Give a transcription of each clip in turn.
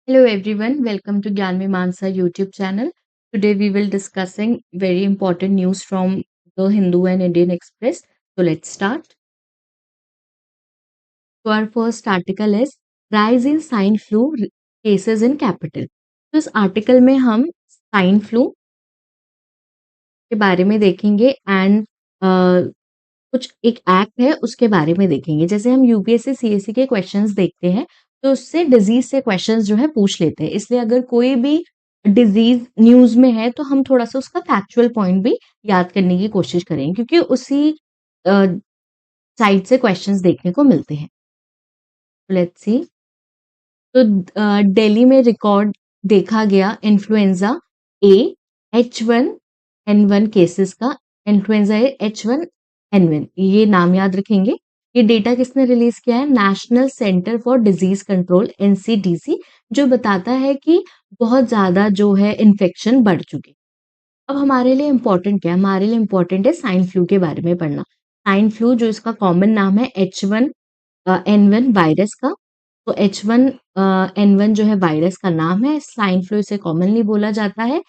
Hello everyone, welcome to Gyan Mimamsa YouTube channel. Today we will discussing very important news from the Hindu and Indian Express. So let's start. So our first article is Rise in Swine Flu Cases in Capital. तो इस article में हम swine flu के बारे में देखेंगे and कुछ एक एक्ट है उसके बारे में देखेंगे। जैसे हम यूपीएससी सीएससी के क्वेश्चंस देखते हैं तो उससे डिजीज से क्वेश्चंस जो है पूछ लेते हैं, इसलिए अगर कोई भी डिजीज न्यूज में है तो हम थोड़ा सा उसका फैक्चुअल पॉइंट भी याद करने की कोशिश करेंगे क्योंकि उसी साइड से क्वेश्चंस देखने को मिलते हैं। Let's see. तो दिल्ली में रिकॉर्ड देखा गया इन्फ्लुएंजा ए H1N1 केसेस का। इन्फ्लुएंजा ए H1N1 ये नाम याद रखेंगे। ये डेटा किसने रिलीज किया है? National centre for disease control NCDC, जो बताता है कि बहुत ज्यादा जो है इन्फेक्शन बढ़ चुके। अब हमारे लिए इम्पोर्टेंट क्या है? हमारे लिए इम्पोर्टेंट है स्वाइन फ्लू के बारे में पढ़ना। स्वाइन फ्लू जो इसका कॉमन नाम है H1N1 वायरस का। तो H1N1 जो है वायरस का नाम है, स्वाइन फ्लू इसे कॉमनली बोला जाता है।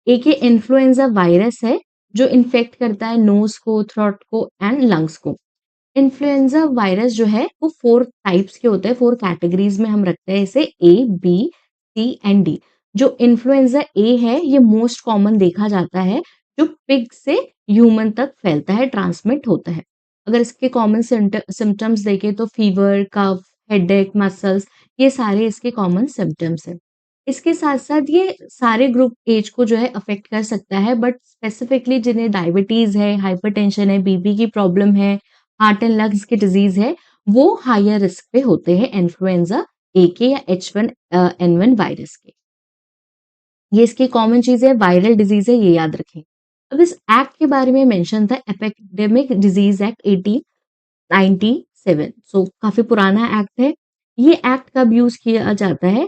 एक ये इन्फ्लुएंजा वायरस है जो इन्फेक्ट करता है नोज को, थ्रोट को एंड लंग्स को। इन्फ्लुएंजा वायरस जो है वो 4 टाइप्स के होते हैं, 4 कैटेगरीज में हम रखते हैं इसे A, B, C and D। जो इन्फ्लुएंजा ए है ये मोस्ट कॉमन देखा जाता है, जो पिग से ह्यूमन तक फैलता है, ट्रांसमिट होता है। अगर इसके कॉमन सिम्टम्स देखें तो फीवर, कफ, हेडेक, मसल्स, ये सारे इसके कॉमन सिम्टम्स हैं। इसके साथ साथ ये सारे ग्रुप एज को जो है अफेक्ट कर सकता है, बट स्पेसिफिकली जिन्हें डायबिटीज है, हाइपरटेंशन है, बीपी की प्रॉब्लम है, हार्ट एंड लंग्स की डिजीज है, वो हायर रिस्क पे होते हैं इन्फ्लुएंजा ए के या H1N1 वायरस के। ये इसकी कॉमन चीज है, वायरल डिजीज है, ये याद रखें। अब इस एक्ट के बारे में मेंशन था, एपिडेमिक डिजीज एक्ट 1897। सो काफी पुराना एक्ट है। ये एक्ट कब यूज किया जाता है?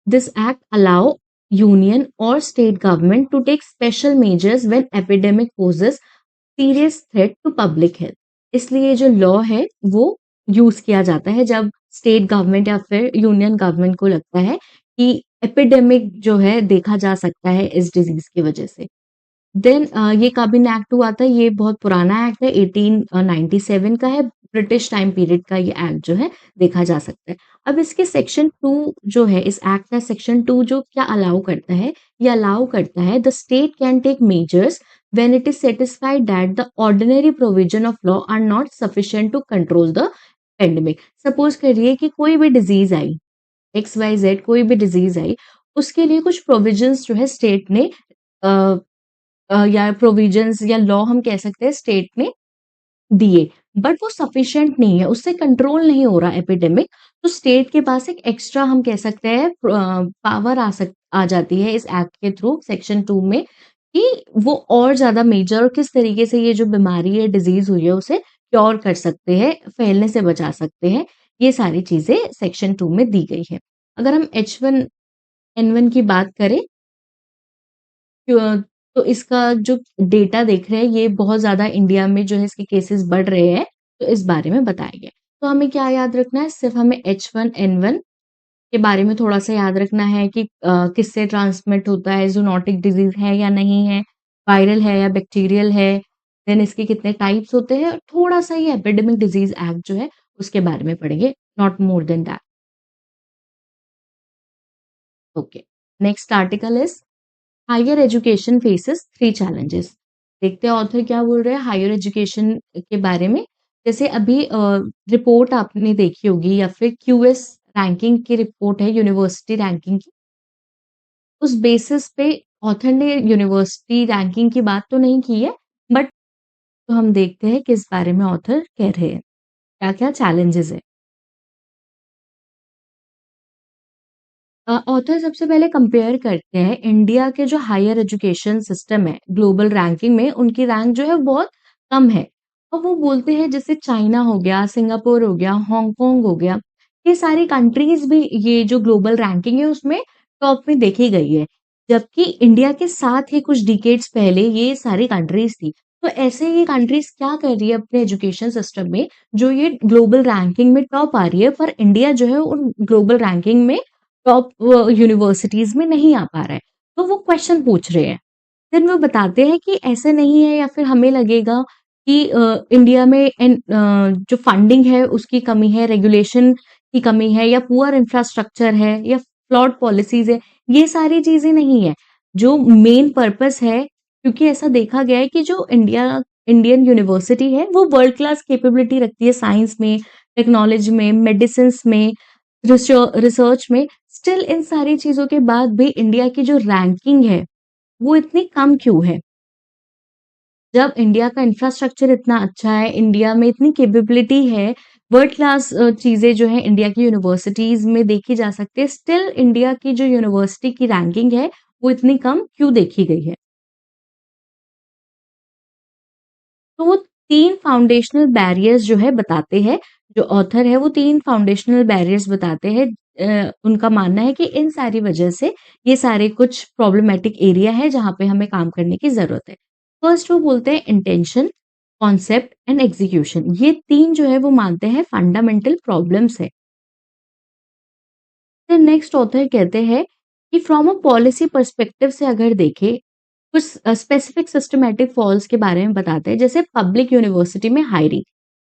दिस एक्ट अलाउ यूनियन और state government to take special measures when epidemic poses serious threat to public health. इसलिए जो लॉ है वो यूज किया जाता है जब स्टेट गवर्नमेंट या फिर यूनियन गवर्नमेंट को लगता है कि एपिडेमिक जो है देखा जा सकता है इस डिजीज की वजह से। देन ये कबिन एक्ट हुआ था, ये बहुत पुराना एक्ट है, 1897 का है। ब्रिटिश टाइम पीरियड का ये एक्ट जो है देखा जा सकता है। अब इसके सेक्शन 2 जो है, इस एक्ट का सेक्शन 2 जो क्या अलाउ करता है? ये अलाउ करता है the state can take measures when it is satisfied that the ordinary provision of law are not sufficient to control the pandemic। Suppose करिए कि कोई भी डिजीज आई, XYZ कोई भी डिजीज आई, उसके लिए कुछ प्रोविजंस जो है स्टेट ने या प्रोविजंस या लॉ हम कह सकते हैं स्टेट ने दिए, बट वो सफिशिएंट नहीं है, उससे कंट्रोल नहीं हो रहा एपिडेमिक। तो स्टेट के पास एक एक्स्ट्रा हम कह सकते हैं पावर आ जाती है इस एक्ट के थ्रू सेक्शन 2 में, कि वो और ज्यादा मेजर और किस तरीके से ये जो बीमारी है, डिजीज हुई है, उसे क्योर कर सकते हैं, फैलने से बचा सकते हैं। ये सारी चीजें सेक्शन 2 में दी गई है। अगर हम H1N1 की बात करें तो इसका जो डेटा देख रहे हैं, ये बहुत ज्यादा इंडिया में जो है इसके केसेस बढ़ रहे हैं, तो इस बारे में बताया गया। तो हमें क्या याद रखना है? सिर्फ हमें H1N1 के बारे में थोड़ा सा याद रखना है कि किससे ट्रांसमिट होता है, जूनोटिक डिजीज है या नहीं है, वायरल है या बैक्टीरियल है, देन इसके कितने टाइप्स होते हैं, और थोड़ा सा ये एपिडेमिक डिजीज एक्ट जो है उसके बारे में पढ़ेंगे, not more than that. Okay, next article is higher education faces 3 challenges. देखते हैं ऑथर क्या बोल रहे हैं हायर एजुकेशन के बारे में। जैसे अभी रिपोर्ट आपने देखी होगी या फिर QS रैंकिंग की रिपोर्ट है, यूनिवर्सिटी रैंकिंग की। उस बेसिस पे ऑथर ने यूनिवर्सिटी रैंकिंग की बात तो नहीं की है, बट तो हम देखते हैं किस बारे में ऑथर कह रहे हैं, क्या क्या चैलेंजेस है। ऑथर सबसे पहले कंपेयर करते हैं इंडिया के जो हायर एजुकेशन सिस्टम है, ग्लोबल रैंकिंग में उनकी रैंक जो है बहुत कम है। और वो बोलते हैं जैसे चाइना हो गया, सिंगापुर हो गया, हांगकांग हो गया, ये सारी कंट्रीज भी ये जो ग्लोबल रैंकिंग है उसमें टॉप में देखी गई है, जबकि इंडिया के साथ ही कुछ डिकेड्स पहले ये सारी कंट्रीज थी। तो ऐसे ये कंट्रीज क्या कर रही है अपने एजुकेशन सिस्टम में, जो ये ग्लोबल रैंकिंग में टॉप आ रही है, पर इंडिया जो है उन ग्लोबल रैंकिंग में टॉप यूनिवर्सिटीज में नहीं आ पा रहा है, तो वो क्वेश्चन पूछ रहे हैं। देन वो बताते हैं कि ऐसे नहीं है, या फिर हमें लगेगा कि इंडिया में जो फंडिंग है उसकी कमी है, रेगुलेशन की कमी है, या पुअर इंफ्रास्ट्रक्चर है, या फ्लॉड पॉलिसीज है। ये सारी चीजें नहीं है। जो मेन पर्पस है, क्योंकि ऐसा देखा गया है कि जो इंडियन यूनिवर्सिटी है वो वर्ल्ड क्लास कैपेबिलिटी रखती है साइंस में, टेक्नोलॉजी में, मेडिसिन में, रिसर्च में। स्टिल इन सारी चीजों के बाद भी इंडिया की जो रैंकिंग है वो इतनी कम क्यों है? जब इंडिया का इंफ्रास्ट्रक्चर इतना अच्छा है, इंडिया में इतनी कैपेबिलिटी है, वर्ल्ड क्लास चीज़ें जो है इंडिया की यूनिवर्सिटीज़ में देखी जा सकती है, स्टिल इंडिया की जो यूनिवर्सिटी की रैंकिंग है, वो इतनी कम क्यों देखी गई है? तो वो 3 फाउंडेशनल बैरियर्स जो है बताते हैं, जो ऑथर है वो 3 फाउंडेशनल बैरियर्स बताते हैं। उनका मानना है कि इन सारी वजह से ये सारे कुछ प्रॉब्लमैटिक एरिया है जहाँ पे हमें काम करने की ज़रूरत है। फर्स्ट वो बोलते हैं इंटेंशन, कॉन्सेप्ट एंड एग्जीक्यूशन। ये 3 जो है वो मानते हैं फंडामेंटल प्रॉब्लम्स है। फिर नेक्स्ट ऑथर कहते हैं कि फ्रॉम अ पॉलिसी पर्सपेक्टिव से अगर देखें, कुछ स्पेसिफिक सिस्टमैटिक फॉल्स के बारे में बताते हैं, जैसे पब्लिक यूनिवर्सिटी में हायरिंग।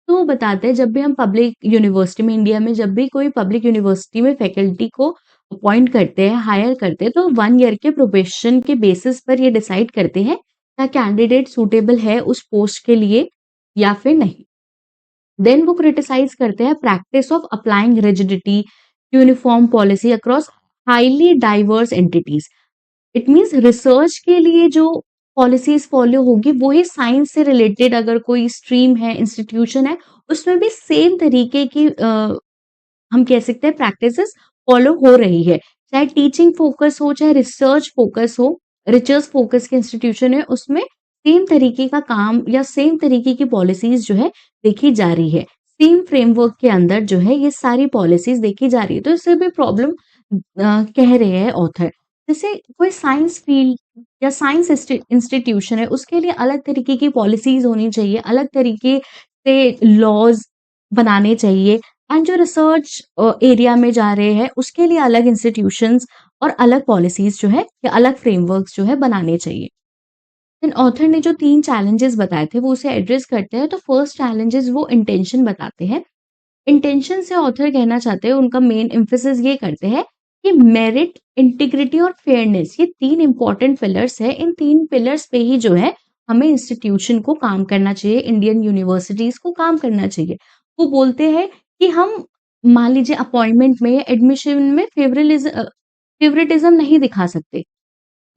तो वो बताते हैं जब भी हम पब्लिक यूनिवर्सिटी में, इंडिया में जब भी कोई पब्लिक यूनिवर्सिटी में फैकल्टी को अपॉइंट करते हैं, हायर करते हैं, तो 1 ईयर के प्रोबेशन के बेसिस पर ये डिसाइड करते हैं क्या कैंडिडेट सूटेबल है उस पोस्ट के लिए या फिर नहीं। देन वो क्रिटिसाइज करते हैं practice of applying rigidity uniform policy across highly diverse entities. It means research के लिए जो पॉलिसीज फॉलो होगी वही साइंस से रिलेटेड अगर कोई स्ट्रीम है, इंस्टीट्यूशन है, उसमें भी सेम तरीके की हम कह सकते हैं प्रैक्टिसेस फॉलो हो रही है। चाहे टीचिंग फोकस हो, चाहे रिसर्च फोकस हो, रिसर्च फोकस के इंस्टीट्यूशन है, उसमें सेम तरीके का काम या सेम तरीके की पॉलिसीज जो है देखी जा रही है। सेम फ्रेमवर्क के अंदर जो है ये सारी पॉलिसीज देखी जा रही है। तो इससे भी प्रॉब्लम कह रहे हैं ऑथर। जैसे कोई साइंस फील्ड या साइंस इंस्टीट्यूशन है, उसके लिए अलग तरीके की पॉलिसीज होनी चाहिए, अलग तरीके से लॉज बनाने चाहिए। एंड जो रिसर्च एरिया में जा रहे हैं उसके लिए अलग इंस्टीट्यूशंस और अलग पॉलिसीज जो है या अलग फ्रेमवर्क्स जो है बनाने चाहिए। देन ऑथर ने जो 3 चैलेंजेस बताए थे वो उसे एड्रेस करते हैं। तो फर्स्ट चैलेंजेस वो इंटेंशन बताते हैं। इंटेंशन से ऑथर कहना चाहते हैं, उनका मेन एम्फेसिस ये करते हैं कि मेरिट, इंटीग्रिटी और फेयरनेस, ये 3 इंपॉर्टेंट पिलर्स है। इन 3 पिलर्स पे ही जो है हमें इंस्टीट्यूशन को काम करना चाहिए, इंडियन यूनिवर्सिटीज को काम करना चाहिए। वो बोलते हैं कि हम मान लीजिए अपॉइंटमेंट में, एडमिशन में फेवरेटिज्म नहीं दिखा सकते।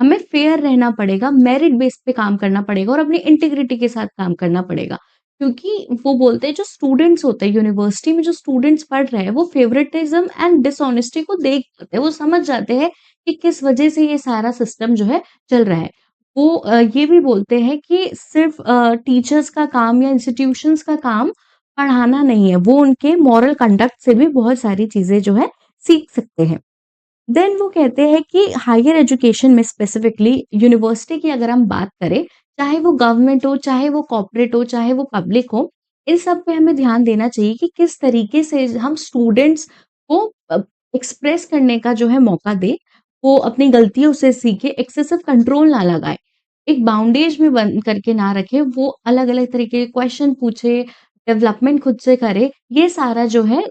हमें फेयर रहना पड़ेगा, मेरिट बेस पे काम करना पड़ेगा और अपनी इंटीग्रिटी के साथ काम करना पड़ेगा। क्योंकि वो बोलते हैं जो स्टूडेंट्स होते हैं, यूनिवर्सिटी में जो स्टूडेंट्स पढ़ रहे हैं, वो फेवरेटिज्म एंड डिसऑनेस्टी को देख पाते हैं, वो समझ जाते हैं कि किस वजह से ये सारा सिस्टम जो है चल रहा है। वो ये भी बोलते हैं कि सिर्फ टीचर्स का काम या इंस्टीट्यूशंस का काम पढ़ाना नहीं है, वो उनके मॉरल कंडक्ट से भी बहुत सारी चीजें जो है सीख सकते हैं। देन वो कहते हैं कि हायर एजुकेशन में स्पेसिफिकली यूनिवर्सिटी की अगर हम बात करें, चाहे वो गवर्नमेंट हो, चाहे वो कॉर्पोरेट हो, चाहे वो पब्लिक हो, इन सब पे हमें ध्यान देना चाहिए कि किस तरीके से हम स्टूडेंट्स को एक्सप्रेस करने का जो है मौका दे, वो अपनी गलतियों से सीखे, एक्सेसिव कंट्रोल ना लगाए, एक बाउंडेज में बंद करके ना रखे, वो अलग अलग तरीके के क्वेश्चन पूछे, डेवलपमेंट खुद से करे। ये सारा जो है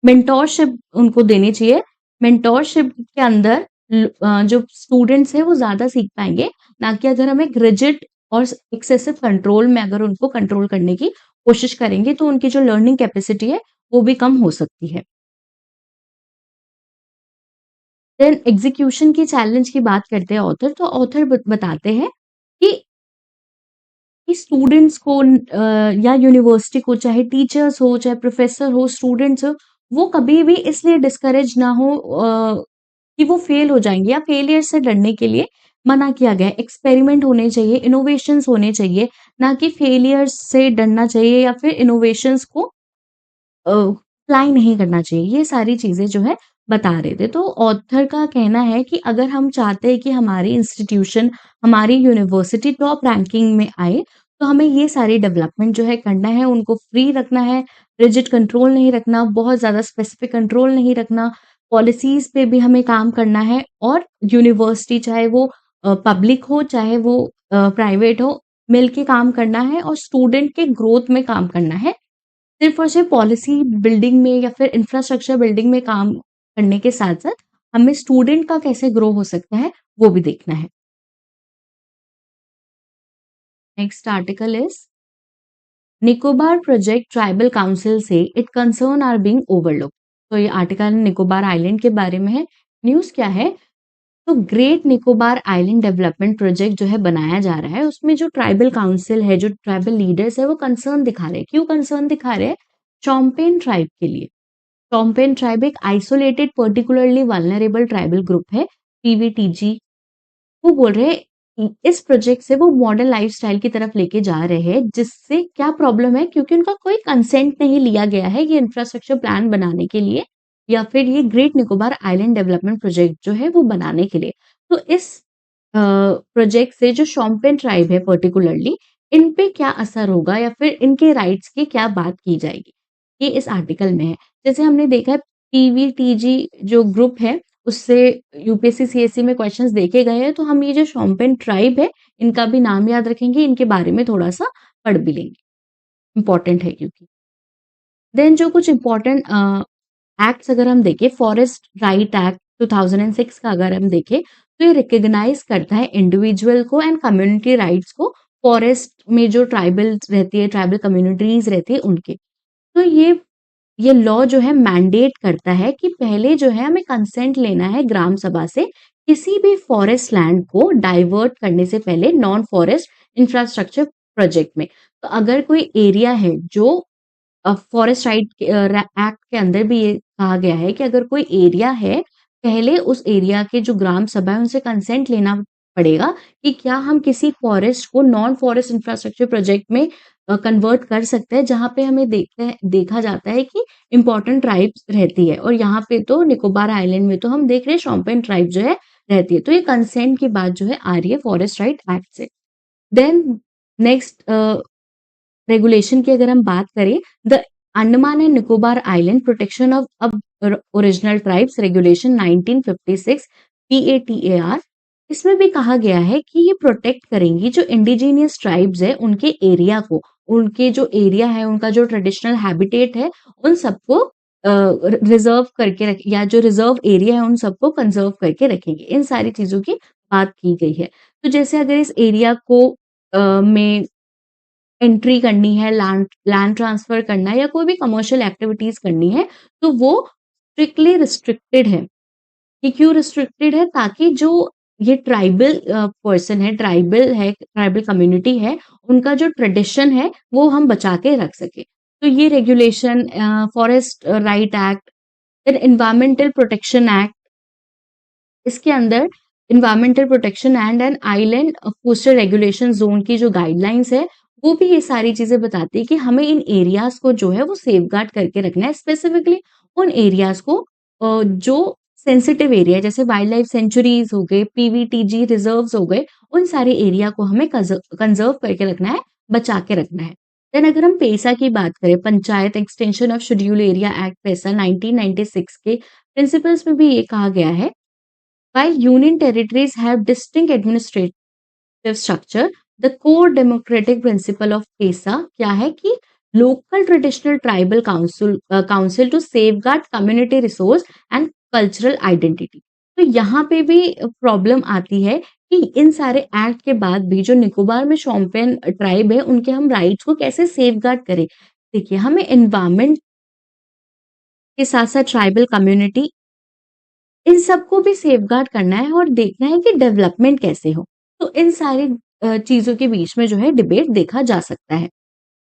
मेंटोरशिप उनको देनी चाहिए। मेंटोरशिप के अंदर जो स्टूडेंट्स हैं वो ज़्यादा सीख पाएँगे, ना कि अगर हम एक रिजिड और एक्सेसिव कंट्रोल में अगर उनको कंट्रोल करने की कोशिश करेंगे, तो उनकी जो लर्निंग कैपेसिटी है, वो भी कम हो सकती है। देन एग्ज़ीक्यूशन की चैलेंज की बात करते हैं ऑथर, तो ऑथर बताते हैं कि स्टूडेंट्स को या यूनिवर्सिटी को, चाहे टीचर्स हो, चाहे प्रोफेसर हो, स्टूडेंट्स हो, वो कभी भी इसलिए डिस्करेज ना हो कि वो फेल हो जाएँगे, या फेलियर से डरने के लिए मना किया गया है। एक्सपेरिमेंट होने चाहिए, इनोवेशंस होने चाहिए, ना कि फेलियर्स से डरना चाहिए या फिर इनोवेशंस को अप्लाई नहीं करना चाहिए। ये सारी चीज़ें जो है बता रहे थे। तो ऑथर का कहना है कि अगर हम चाहते हैं कि हमारी इंस्टीट्यूशन, हमारी यूनिवर्सिटी टॉप रैंकिंग में आए, तो हमें ये सारी डेवलपमेंट जो है करना है, उनको फ्री रखना है, रिजिड कंट्रोल नहीं रखना, बहुत ज़्यादा स्पेसिफिक कंट्रोल नहीं रखना, पॉलिसीज़ पे भी हमें काम करना है और यूनिवर्सिटी चाहे वो पब्लिक हो, चाहे वो प्राइवेट हो, मिल के काम करना है और स्टूडेंट के ग्रोथ में काम करना है। सिर्फ़ और सिर्फ़ पॉलिसी बिल्डिंग में या फिर इंफ्रास्ट्रक्चर बिल्डिंग में काम करने के साथ-साथ हमें स्टूडेंट का कैसे ग्रो हो सकता है, वो भी देखना है। Next article is Nicobar project tribal council से it concern are being overlooked. तो ये आर्टिकल निकोबार आइलैंड के बारे में है। न्यूज़ क्या है? तो great Nicobar island development project जो है बनाया जा रहा है, उसमें जो ट्राइबल काउंसिल है, जो ट्राइबल लीडर्स है, वो कंसर्न दिखा रहे हैं। क्यों कंसर्न दिखा रहे हैं? चोम्पेन ट्राइब के लिए। चोम्पेन ट्राइब एक isolated particularly vulnerable tribal group है, पीवीटीजी। वो बोल रहे हैं इस प्रोजेक्ट से वो मॉडर्न लाइफस्टाइल की तरफ लेके जा रहे हैं, जिससे क्या प्रॉब्लम है? क्योंकि उनका कोई कंसेंट नहीं लिया गया है ये इंफ्रास्ट्रक्चर प्लान बनाने के लिए या फिर ये great Nicobar island development project जो है वो बनाने के लिए। तो इस प्रोजेक्ट से जो शोम्पेन ट्राइब है पर्टिकुलरली, इन पे क्या असर होगा या फिर इनके राइट्स की क्या बात की जाएगी? ये इस आर्टिकल में है। जैसे हमने देखा है पीवीटीजी जो ग्रुप है उससे यूपीएससी, सीएससी में क्वेश्चंस देखे गए हैं, तो हम ये जो शोम्पेन ट्राइब है, इनका भी नाम याद रखेंगे, इनके बारे में थोड़ा-सा पढ़ भी लेंगे, इम्पोर्टेंट है क्योंकि। देन जो कुछ इम्पोर्टेंट एक्ट्स अगर हम देखें, फॉरेस्ट राइट एक्ट 2006 का अगर हम देखें, तो ये रिकॉग्नाइज़ करता है इंडिविजुअल को एंड कम्युनिटी राइट्स को, फॉरेस्ट में जो ट्राइबल्स रहती है, ट्राइबल कम्युनिटीज़ रहती है, उनके। तो ये लॉ जो है मैंडेट करता है कि पहले जो है हमें कंसेंट लेना है ग्राम सभा से किसी भी फॉरेस्ट लैंड को डाइवर्ट करने से पहले नॉन फॉरेस्ट इंफ्रास्ट्रक्चर प्रोजेक्ट में। तो अगर कोई एरिया है जो फॉरेस्ट राइट के एक्ट के अंदर भी ये कहा गया है कि अगर कोई एरिया है, पहले उस एरिया के जो ग्राम सभा है उनसे कंसेंट लेना पड़ेगा कि क्या हम किसी फॉरेस्ट को नॉन फॉरेस्ट इंफ्रास्ट्रक्चर प्रोजेक्ट में कन्वर्ट कर सकते हैं, जहाँ पे हमें देखा जाता है कि इम्पोर्टेंट ट्राइब्स रहती है और यहाँ पे तो निकोबार आइलैंड में तो हम देख रहे हैं शोम्पेन ट्राइब जो है रहती है। तो ये कंसेंट की बात जो है आ रही है फॉरेस्ट राइट एक्ट से। देन नेक्स्ट रेगुलेशन की अगर हम बात करें, the Andaman and Nicobar island protection of अब ओरिजिनल ट्राइब्स रेगुलेशन 1956 पीएटीएआर, इसमें भी कहा गया है कि ये प्रोटेक्ट करेंगी जो इंडिजिनियस ट्राइब्स है उनके एरिया को, उनके जो एरिया है, उनका जो ट्रेडिशनल हैबिटेट है, उन सबको रिजर्व करके रख या जो रिजर्व एरिया है उन सबको कंजर्व करके रखेंगे। इन सारी चीजों की बात की गई है। तो जैसे अगर इस एरिया को में एंट्री करनी है, लैंड लैंड ट्रांसफर करना है या कोई भी कमर्शियल एक्टिविटीज़ करनी है, तो वो स्ट्रिक्टली रिस्ट्रिक्टेड है। ये क्यों रिस्ट्रिक्टेड है? ताकि जो ये ट्राइबल पर्सन है, ट्राइबल कम्युनिटी है, उनका जो ट्रेडिशन है, वो हम बचा के रख सकें। तो ये रेगुलेशन फॉरेस्ट राइट एक्ट, फिर एनवायरमेंटल प्रोटेक्शन एक्ट, इसके अंदर environmental protection and an island coastal regulation zone की जो गाइडलाइंस है, वो भी ये सारी चीज़ें बताती है कि हमें इन एरियाज़ को जो है वो सेफगार्ड करके रखना है, स्पेसिफिकली उन एरियाज़ को जो सेंसिटिव एरिया है, जैसे वाइल्ड लाइफ सेंचुरीज़ हो गए, पीवीटीजी रिजर्व्स हो गए, उन सारे एरिया को हमें कंज़र्व करके रखना है, बचा के रखना है। देन अगर हम पेसा की बात करें, panchayat extension of schedule area act PESA 1996 के प्रिंसिपल्स में भी ये कहा गया है, while union territories have distinct administrative structure, the core democratic principle of PESA क्या है कि local traditional tribal council to safeguard community resource and cultural identity। तो यहाँ पे भी प्रॉब्लम आती है कि इन सारे एक्ट के बाद भी जो निकोबार में शोम्पेन ट्राइब है उनके हम राइट्स को कैसे सेफगार्ड करें। देखिए, हमें एनवायरमेंट के साथ साथ ट्राइबल कम्युनिटी इन सबको भी सेफगार्ड करना है और देखना है कि डेवलपमेंट कैसे हो। तो इन सारी चीज़ों के बीच में जो है डिबेट देखा जा सकता है।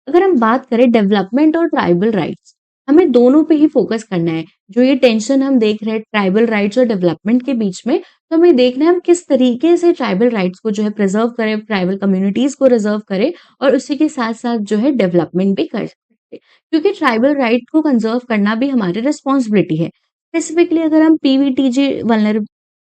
अगर हम बात करें डेवलपमेंट और ट्राइबल राइट्स, हमें दोनों पे ही फोकस करना है। जो ये टेंशन हम देख रहे हैं ट्राइबल राइट्स और डेवलपमेंट के बीच में, तो हमें देखना है हम किस तरीके से ट्राइबल राइट्स को जो है प्रिजर्व करें, ट्राइबल कम्युनिटीज़ को रिजर्व करें और उसी के साथ-साथ जो है डेवलपमेंट भी कर सकते हैं। क्योंकि ट्राइबल राइट को कंज़र्व करना भी हमारी रिस्पॉन्सिबिलिटी है। स्पेसिफिकली अगर हम पीवीटीजी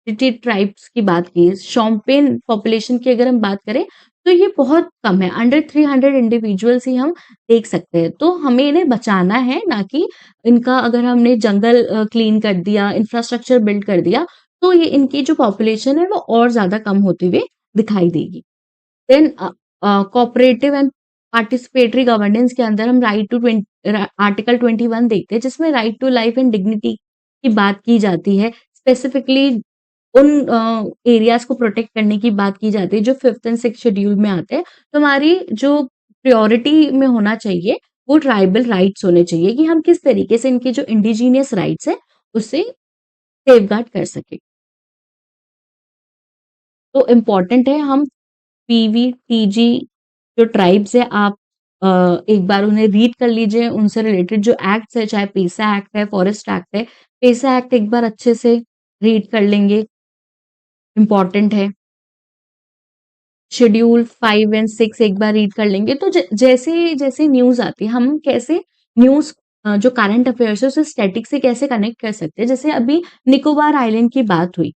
ट्राइब्स की बात की, शोम्पेन पॉपुलेशन की अगर हम बात करें तो ये बहुत कम है, अंडर 300 इंडिविजुअल्स ही हम देख सकते हैं। तो हमें इन्हें बचाना है, ना कि इनका अगर हमने जंगल क्लीन कर दिया, इंफ्रास्ट्रक्चर बिल्ड कर दिया, तो ये इनकी जो पॉपुलेशन है वो और ज़्यादा कम होती हुई दिखाई देगी। Then cooperative and participatory governance के अंदर हम राइट टू आर्टिकल 21 देखते हैं, जिसमें right to life and dignity की बात की जाती है। स्पेसिफिकली उन एरियाज को प्रोटेक्ट करने की बात की जाती है जो 5th एंड 6th शेड्यूल में आते हैं। तो हमारी जो प्रायोरिटी में होना चाहिए वो ट्राइबल राइट्स होने चाहिए, कि हम किस तरीके से इनके जो इंडिजीनियस राइट्स है उससे सेफगार्ड कर सके। तो इम्पोर्टेंट है हम पीवीटीजी जो ट्राइब्स है, आप एक बार उन्हें रीड कर लीजिए, उनसे रिलेटेड जो एक्ट्स है, चाहे पेसा एक्ट है, फॉरेस्ट एक्ट है, पेसा एक्ट एक बार अच्छे से रीड कर लेंगे, इम्पोर्टेंट है। शेड्यूल 5 एंड 6 एक बार रीड कर लेंगे, तो जैसे जैसे न्यूज आती है, हम कैसे न्यूज जो करंट अफेयर्स है उसे स्टैटिक से कैसे कनेक्ट कर सकते हैं। जैसे अभी निकोबार आइलैंड की बात हुई,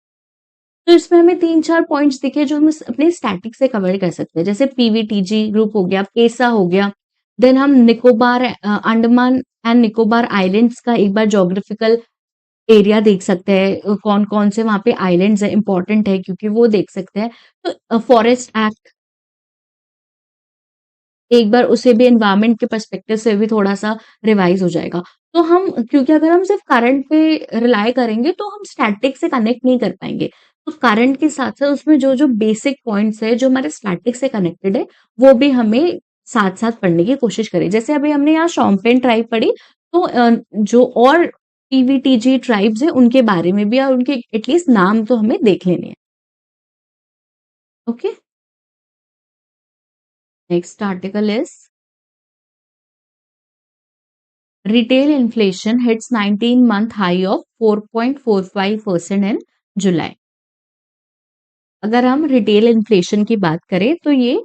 तो इसमें हमें 3-4 पॉइंट्स दिखे जो हम अपने स्टैटिक से कवर कर सकते हैं। जैसे पीवीटीजी ग्रुप हो गया, पेसा हो गया, देन हम निकोबार अंडमान एंड निकोबार आइलैंड्स का एक बार ज्योग्राफिकल एरिया देख सकते हैं, कौन कौन से वहां पे आइलैंड्स है, इंपॉर्टेंट है क्योंकि वो देख सकते हैं। तो फॉरेस्ट एक्ट एक बार उसे भी एनवायरनमेंट के पर्सपेक्टिव से भी थोड़ा-सा रिवाइज़ हो जाएगा। तो हम, क्योंकि अगर हम सिर्फ करंट पे रिलाय करेंगे तो हम स्टैटिक से कनेक्ट नहीं कर पाएँगे। तो करंट के साथ-साथ उसमें जो-जो बेसिक पॉइंट्स हैं, जो हमारे स्टैटिक से कनेक्टेड है, वो भी हमें साथ-साथ पढ़ने की कोशिश करें। जैसे अभी हमने यहाँ शोम्पेन ट्राइब पढ़ी, तो जो और पीवीटीजी ट्राइब्स हैं, उनके बारे में भी और उनके एटलीस्ट नाम तो हमें देख लेने हैं। Okay? Next article is retail inflation hits 19-month high of 4.45% in जुलाई। अगर हम रिटेल इन्फ्लेशन की बात करें तो ये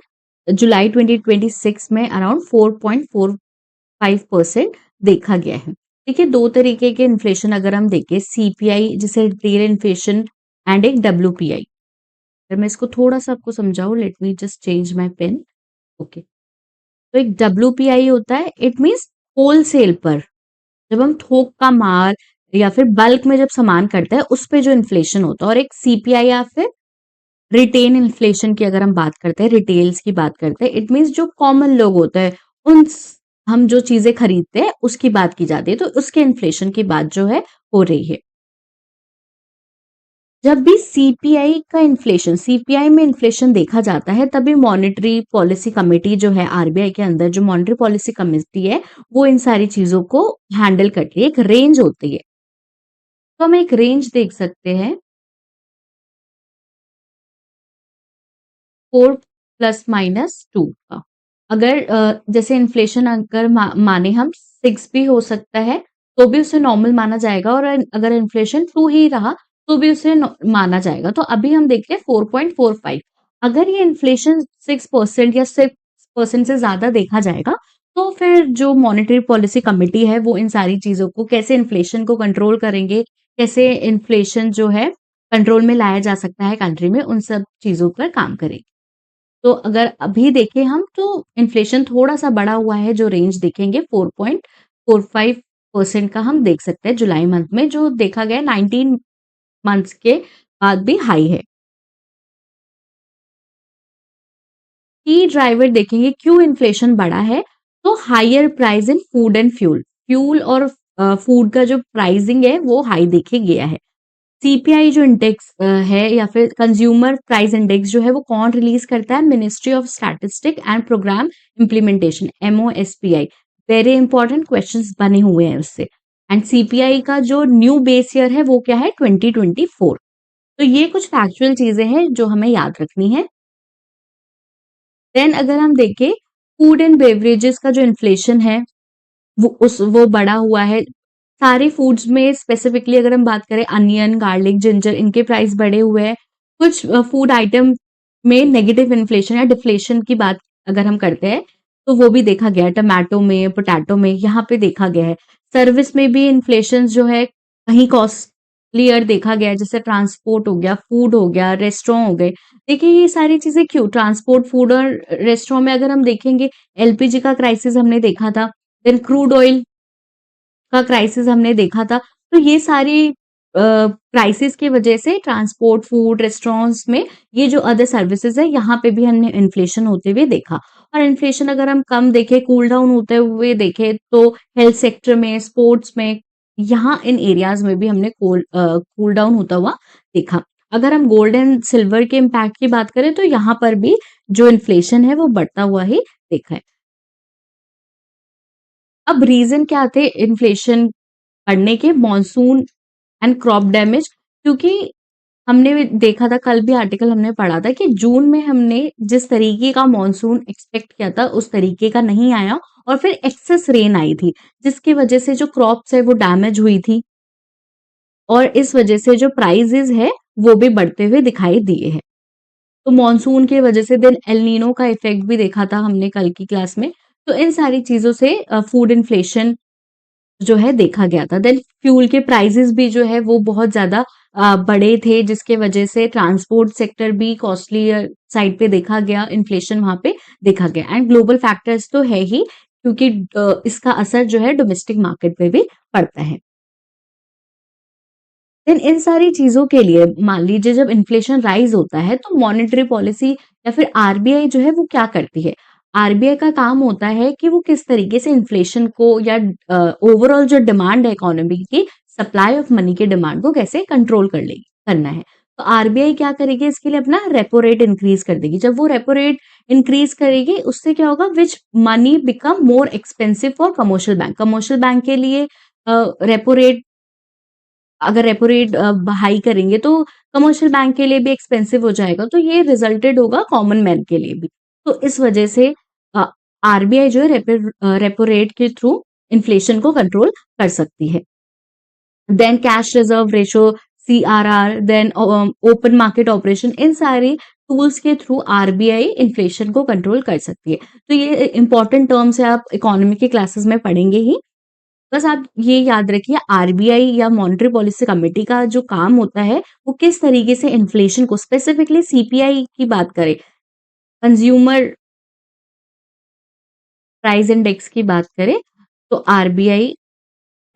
जुलाई 2026 में अराउंड 4.45% देखा गया है। देखिए, दो तरीके के इन्फ्लेशन अगर हम देखें, सीपीआई जिसे रिटेल इन्फ्लेशन एंड एक डब्ल्यूपीआई। अगर मैं इसको थोड़ा सा आपको समझाऊं, let me just change my pen. Okay, तो एक डब्ल्यूपीआई होता है, इट मीन्स होलसेल पर, जब हम थोक का माल या फिर बल्क में जब सामान करते हैं उस पे जो इन्फ्लेशन होता है। और एक सीपीआई या फिर रिटेल इन्फ्लेशन की अगर हम बात करते हैं, रिटेल्स की बात करते हैं, इट मीन्स जो कॉमन लोग होते हैं, उन हम जो चीजें खरीदते हैं उसकी बात की जाती है। तो उसके इन्फ्लेशन की बात जो है हो रही है। जब भी सीपीआई का इन्फ्लेशन, सीपीआई में इन्फ्लेशन देखा जाता है, तभी मॉनेटरी पॉलिसी कमेटी जो है आरबीआई के अंदर, जो मॉनेटरी पॉलिसी कमेटी है, वो इन सारी चीजों को हैंडल करती है। एक रेंज होती है, तो हम एक रेंज देख सकते हैं 4 प्लस माइनस 2 का। अगर जैसे इन्फ्लेशन अगर माने हम 6 भी हो सकता है तो भी उसे नॉर्मल माना जाएगा, और अगर इन्फ्लेशन 2 ही रहा तो भी उसे माना जाएगा। तो अभी हम देख रहे हैं 4.45। अगर ये इन्फ्लेशन 6% या 6% से ज्यादा देखा जाएगा, तो फिर जो मॉनेटरी पॉलिसी कमिटी है वो इन सारी चीजों को, कैसे इन्फ्लेशन को कंट्रोल करेंगे, कैसे इन्फ्लेशन जो है कंट्रोल में लाया जा सकता है कंट्री में, उन सब चीजों पर काम करेंगे। तो अगर अभी देखें हम, तो इन्फ्लेशन थोड़ा-सा बढ़ा हुआ है, जो रेंज देखेंगे 4.45% का हम देख सकते हैं जुलाई मंथ में, जो देखा गया 19 मंथ्स के बाद भी हाई है। की ड्राइवर देखेंगे क्यों इन्फ्लेशन बढ़ा है, तो higher price in food and fuel. Fuel और फूड का जो प्राइसिंग है वो हाई देखे गया है। सीपीआई जो इंडेक्स है, या फिर कंज्यूमर प्राइस इंडेक्स जो है, वो कौन रिलीज करता है? Ministry of statistic and programme implementation, MOSPI. Very important questions बने हुए हैं उससे। एंड सीपीआई का जो न्यू बेस ईयर है वो क्या है? 2024। तो ये कुछ फैक्चुअल चीजें हैं जो हमें याद रखनी है। देन अगर हम देखें, फूड एंड बेवरेजेस का जो इन्फ्लेशन है वो बढ़ा हुआ है। सारे फूड्स में स्पेसिफिकली अगर हम बात करें, अनियन, गार्लिक, जिंजर, इनके प्राइस बढ़े हुए हैं। कुछ फूड आइटम में नेगेटिव इन्फ्लेशन या डिफ्लेशन की बात अगर हम करते हैं, तो वो भी देखा गया है। टमाटो में, पोटैटो में, यहाँ पे देखा गया है। सर्विस में भी इन्फ्लेशन जो है, कहीं कॉस्ट लेयर देखा गया है, जैसे ट्रांसपोर्ट हो गया, फूड हो गया, रेस्टोरेंट हो गए। देखिए ये सारी चीज़ें क्यों ट्रांसपोर्ट, फूड और रेस्टोरेंट में अगर हम देखेंगे एलपीजी का क्राइसिस हमने देखा था, देन क्रूड ऑयल का क्राइसिस हमने देखा था। तो ये सारी क्राइसिस की वजह से ट्रांसपोर्ट, फूड, रेस्टोरेंट्स में ये जो अदर सर्विसेज़ है, यहाँ पे भी हमने इन्फ्लेशन होते हुए देखा। और इन्फ्लेशन अगर हम कम देखें, कूल डाउन होते हुए देखें, तो हेल्थ सेक्टर में, स्पोर्ट्स में, यहाँ इन एरियाज़ में भी हमने कूल डाउन होता हुआ देखा। अगर हम गोल्ड एंड सिल्वर के इम्पैक्ट की बात करें, तो यहाँ पर भी जो इन्फ्लेशन है, वो बढ़ता हुआ ही देखा है। अब रीज़न क्या थे इन्फ्लेशन बढ़ने के? मॉनसून एंड क्रॉप डैमेज, क्योंकि हमने भी देखा था, कल भी आर्टिकल हमने पढ़ा था कि जून में हमने जिस तरीके का मॉनसून एक्सपेक्ट किया था उस तरीके का नहीं आया और फिर एक्सेस रेन आई थी, जिसकी वजह से जो क्रॉप्स है वो डैमेज हुई थी और इस वजह से जो प्राइसेस है वो भी बढ़ते हुए दिखाई दिए हैं। तो मॉनसून की वजह से देन एल नीनो का इफेक्ट भी देखा था हमने कल की क्लास में। तो इन सारी चीज़ों से फूड इन्फ्लेशन जो है देखा गया था। देन फ्यूल के प्राइसेस भी जो है वो बहुत ज़्यादा बढ़े थे, जिसके वजह से ट्रांसपोर्ट सेक्टर भी कॉस्टली साइड पे देखा गया, इन्फ्लेशन वहाँ पे देखा गया। एंड ग्लोबल फैक्टर्स तो है ही, क्योंकि इसका असर जो है डोमेस्टिक मार्केट पे भी पड़ता है। देन इन सारी चीज़ों के लिए मान लीजिए जब इन्फ्लेशन राइज़ होता है, तो मॉनेटरी पॉलिसी या फिर आरबीआई जो है वो क्या करती है? आरबीआई का काम होता है कि वो किस तरीके से इन्फ्लेशन को या ओवरऑल जो डिमांड है इकोनॉमी की, सप्लाई ऑफ मनी के डिमांड को कैसे कंट्रोल करना है। तो आरबीआई क्या करेगी, इसके लिए अपना रेपो रेट इंक्रीज़ कर देगी। जब वो रेपो रेट इंक्रीज़ करेगी, उससे क्या होगा, which money become more expensive for commercial bank. Commercial bank के लिए रेपो रेट अगर रेपो रेट हाई करेंगे तो कमर्शियल बैंक के लिए भी एक्सपेंसिव हो जाएगा, तो ये रिजल्टेड होगा कॉमन मैन के लिए भी। तो इस वजह से आरबीआई जो है रेपो रेट के थ्रू इन्फ्लेशन को कंट्रोल कर सकती है। Then cash reserve ratio, CRR, then open market operation, इन सारे टूल्स के थ्रू आरबीआई इन्फ्लेशन को कंट्रोल कर सकती है। तो ये इंपॉर्टेंट टर्म्स है, आप इकोनॉमी की क्लासेस में पढ़ेंगे ही। बस आप ये याद रखिए, आरबीआई या मॉनेटरी पॉलिसी कमेटी का जो काम होता है वो किस तरीके से इन्फ्लेशन को, स्पेसिफिकली सीपीआई की बात करें, कंज्यूमर प्राइस इंडेक्स की बात करें, तो आरबीआई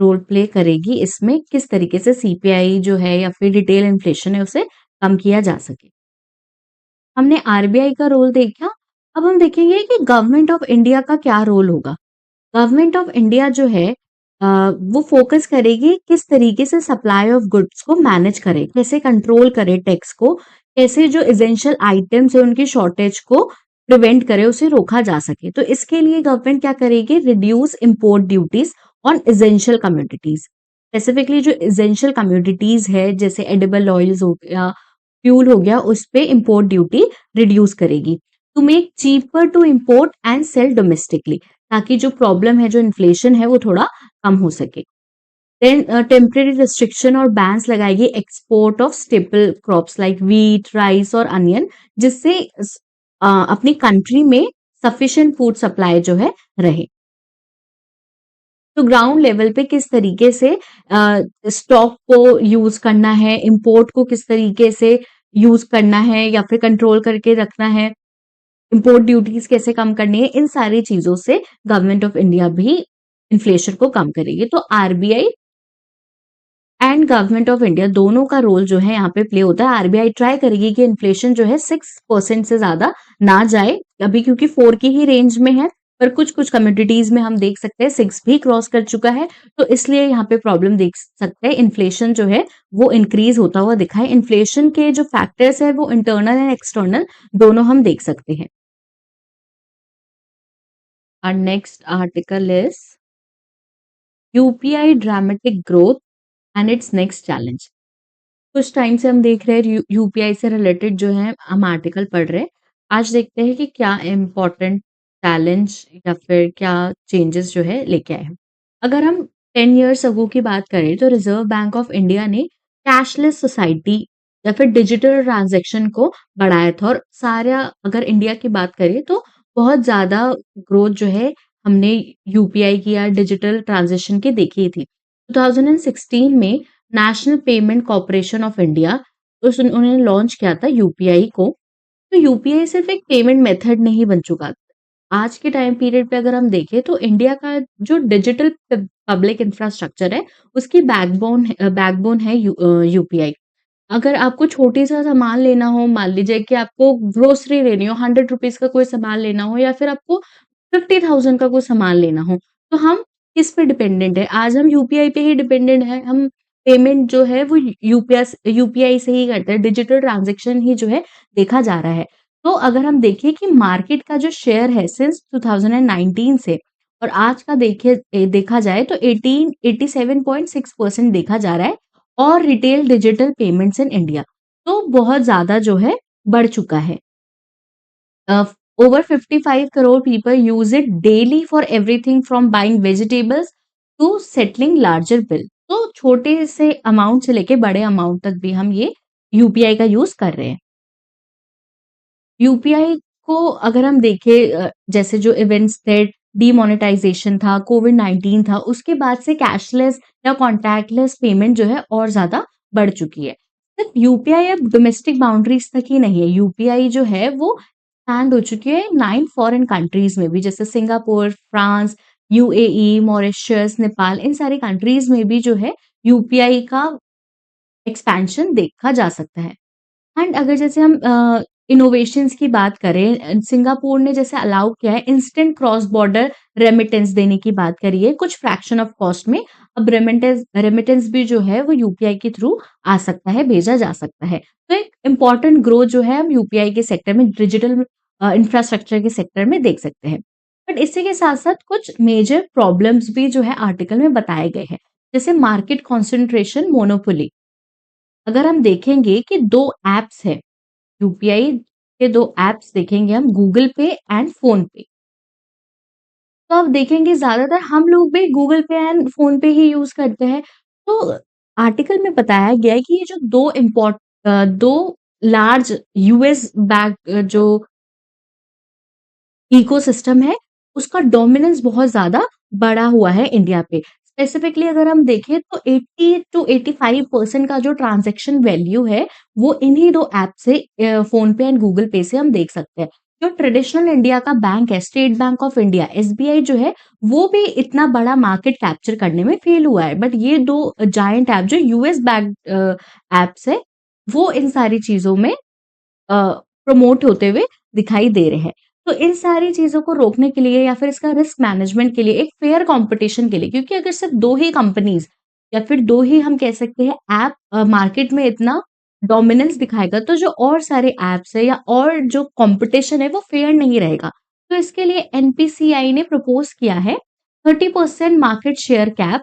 रोल प्ले करेगी इसमें, किस तरीके से सीपीआई जो है या फिर रिटेल इन्फ्लेशन है उसे कम किया जा सके। हमने आरबीआई का रोल देखा। अब हम देखेंगे कि गवर्नमेंट ऑफ इंडिया का क्या रोल होगा। गवर्नमेंट ऑफ इंडिया जो है वो फोकस करेगी किस तरीके से सप्लाई ऑफ गुड्स को मैनेज करे, कैसे कंट्रोल करे टैक्स को, कैसे जो एसेंशियल आइटम्स है उनकी शॉर्टेज को प्रिवेंट करे, उसे रोका जा सके। तो इसके लिए गवर्नमेंट क्या करेगी, reduce import duties on essential commodities. Specifically जो एसेंशियल कम्योडिटीज है, जैसे एडिबल ऑयल्स हो गया, फ्यूल हो गया, उस पे इंपोर्ट ड्यूटी रिड्यूस करेगी to make cheaper to import and sell domestically, ताकि जो प्रॉब्लम है, जो इन्फ्लेशन है, वो थोड़ा कम हो सके। देन टेम्परेरी रिस्ट्रिक्शन और बैन्स लगाएगी export of staple crops like wheat, rice और अनियन, जिससे अपनी कंट्री में सफिशिएंट फूड सप्लाई जो है रहे। तो ग्राउंड लेवल पे किस तरीके से स्टॉक को यूज करना है, इंपोर्ट को किस तरीके से यूज करना है या फिर कंट्रोल करके रखना है, इंपोर्ट ड्यूटीज कैसे कम करनी है, इन सारी चीजों से गवर्नमेंट ऑफ इंडिया भी इन्फ्लेशन को कम करेगी। तो RBI and government of India दोनों का रोल जो है यहाँ पे प्ले होता है। आरबीआई ट्राई करेगी कि इन्फ्लेशन जो है 6% से ज्यादा ना जाए अभी, क्योंकि 4 की ही रेंज में है, पर कुछ कुछ कम्योडिटीज में हम देख सकते हैं 6 भी क्रॉस कर चुका है, तो इसलिए यहाँ पे प्रॉब्लम देख सकते हैं, इन्फ्लेशन जो है वो इंक्रीज होता हुआ दिखा है। इन्फ्लेशन के जो फैक्टर्स है वो इंटरनल एंड एक्सटर्नल दोनों हम देख सकते हैं। Our next article is UPI dramatic growth and it's next challenge. कुछ टाइम से हम देख रहे हैं यूपीआई से रिलेटेड जो है हम आर्टिकल पढ़ रहे हैं। आज देखते हैं कि क्या इम्पोर्टेंट चैलेंज या फिर क्या चेंजेस जो है लेके आए हैं। अगर हम 10 इयर्स अगो की बात करें, तो रिजर्व बैंक ऑफ इंडिया ने कैशलेस सोसाइटी या फिर डिजिटल ट्रांजैक्शन को बढ़ाया था, और सारा अगर इंडिया की बात करें तो बहुत ज़्यादा ग्रोथ जो है हमने यूपीआई की या डिजिटल ट्रांजेक्शन की देखी थी। 2016 में national payment corporation of India, उन्होंने लॉन्च किया था यूपीआई को। तो यूपीआई सिर्फ एक पेमेंट मेथड नहीं बन चुका। आज के टाइम पीरियड पे अगर हम देखें तो इंडिया का जो डिजिटल पब्लिक इंफ्रास्ट्रक्चर है, उसकी बैकबोन है यूपीआई। अगर आपको छोटी-सा सामान लेना हो, मान लीजिए कि आपको ग्रोसरी लेनी हो, ₹100 का कोई सामान लेना हो या फिर आपको 50,000 का कोई सामान लेना हो, तो हम किस पे डिपेंडेंट है? आज हम यूपीआई पे ही डिपेंडेंट हैं। हम पेमेंट जो है वो यूपीआई से ही करते हैं। डिजिटल ट्रांज़ैक्शन ही जो है देखा जा रहा है। तो अगर हम देखें कि मार्केट का जो शेयर है सिंस 2019 से और आज का देखा जाए तो 87.6% देखा जा रहा है और retail digital payments in India तो बहुत ज़्यादा जो है बढ़ चुका है। Uh, over 55 crore people use it daily for everything from buying vegetables to settling larger bill. तो छोटे से अमाउंट से लेके बड़े अमाउंट तक भी हम ये यूपीआई का यूज कर रहे हैं। यूपीआई को अगर हम देखें जैसे जो इवेंट्स थे, डीमोनेटाइजेशन था, कोविड-19 था, उसके बाद से कैशलेस या कॉन्टैक्टलेस पेमेंट जो है और ज़्यादा बढ़ चुकी है। सिर्फ यूपीआई अब डोमेस्टिक बाउंड्रीज तक ही नहीं है, यूपीआई जो है वो एक्सपैंड हो चुकी है 9 फॉरेन कंट्रीज में भी, जैसे Singapore, France, UAE, Mauritius, Nepal, इन सारी कंट्रीज में भी जो है यूपीआई का एक्सपेंशन देखा जा सकता है। एंड अगर जैसे हम इनोवेशंस की बात करें, सिंगापुर ने जैसे अलाउ किया है इंस्टेंट क्रॉस बॉर्डर रेमिटेंस देने की बात करिए कुछ फ्रैक्शन ऑफ कॉस्ट में। अब रेमिटेंस रेमिटेंस भी जो है वो यूपीआई के थ्रू आ सकता है, भेजा जा सकता है। तो एक इम्पॉर्टेंट ग्रोथ जो है हम यूपीआई के सेक्टर में, डिजिटल इंफ्रास्ट्रक्चर के सेक्टर में देख सकते हैं। बट इसी के साथ साथ कुछ मेजर प्रॉब्लम्स भी जो है आर्टिकल में बताए गए हैं, जैसे मार्केट कॉन्सेंट्रेशन, मोनोपोली। अगर हम देखेंगे कि 2 ऐप्स हैं, यूपीआई के 2 ऐप्स देखेंगे हम, गूगल पे एंड फ़ोन पे। तो आप देखेंगे ज़्यादातर हम लोग भी गूगल पे एंड फ़ोन पे ही यूज़ करते हैं। तो आर्टिकल में बताया गया है कि ये जो 2 लार्ज यूएस जो इकोसिस्टम है, उसका डोमिनेंस बहुत ज़्यादा बढ़ा हुआ है इंडिया पे। स्पेसिफिकली अगर हम देखें तो 80 टू 85% का जो ट्रांज़ैक्शन वैल्यू है, वो इन्हीं 2 ऐप से फ़ोन पे एंड गूगल पे से हम देख सकते हैं। जो ट्रेडिशनल इंडिया का बैंक है, state bank of India, SBI जो है, वो भी इतना बड़ा मार्केट कैप्चर करने में फेल हुआ है। बट ये 2 जायंट ऐप जो यूएस बैक्ड ऐप्स है, वो इन सारी चीज़ों में प्रमोट होते हुए दिखाई दे रहे हैं। तो इन सारी चीज़ों को रोकने के लिए या फिर इसका रिस्क मैनेजमेंट के लिए एक फेयर कॉम्पिटिशन के लिए, क्योंकि अगर सिर्फ 2 ही कंपनीज़ या फिर 2 ही हम कह सकते हैं ऐप मार्केट में इतना डोमिनेंस दिखाएगा, तो जो और सारे ऐप्स है या और जो कॉम्पिटिशन है वो फेयर नहीं रहेगा। तो इसके लिए एनपीसीआई ने प्रपोज़ किया है 30% मार्केट शेयर कैप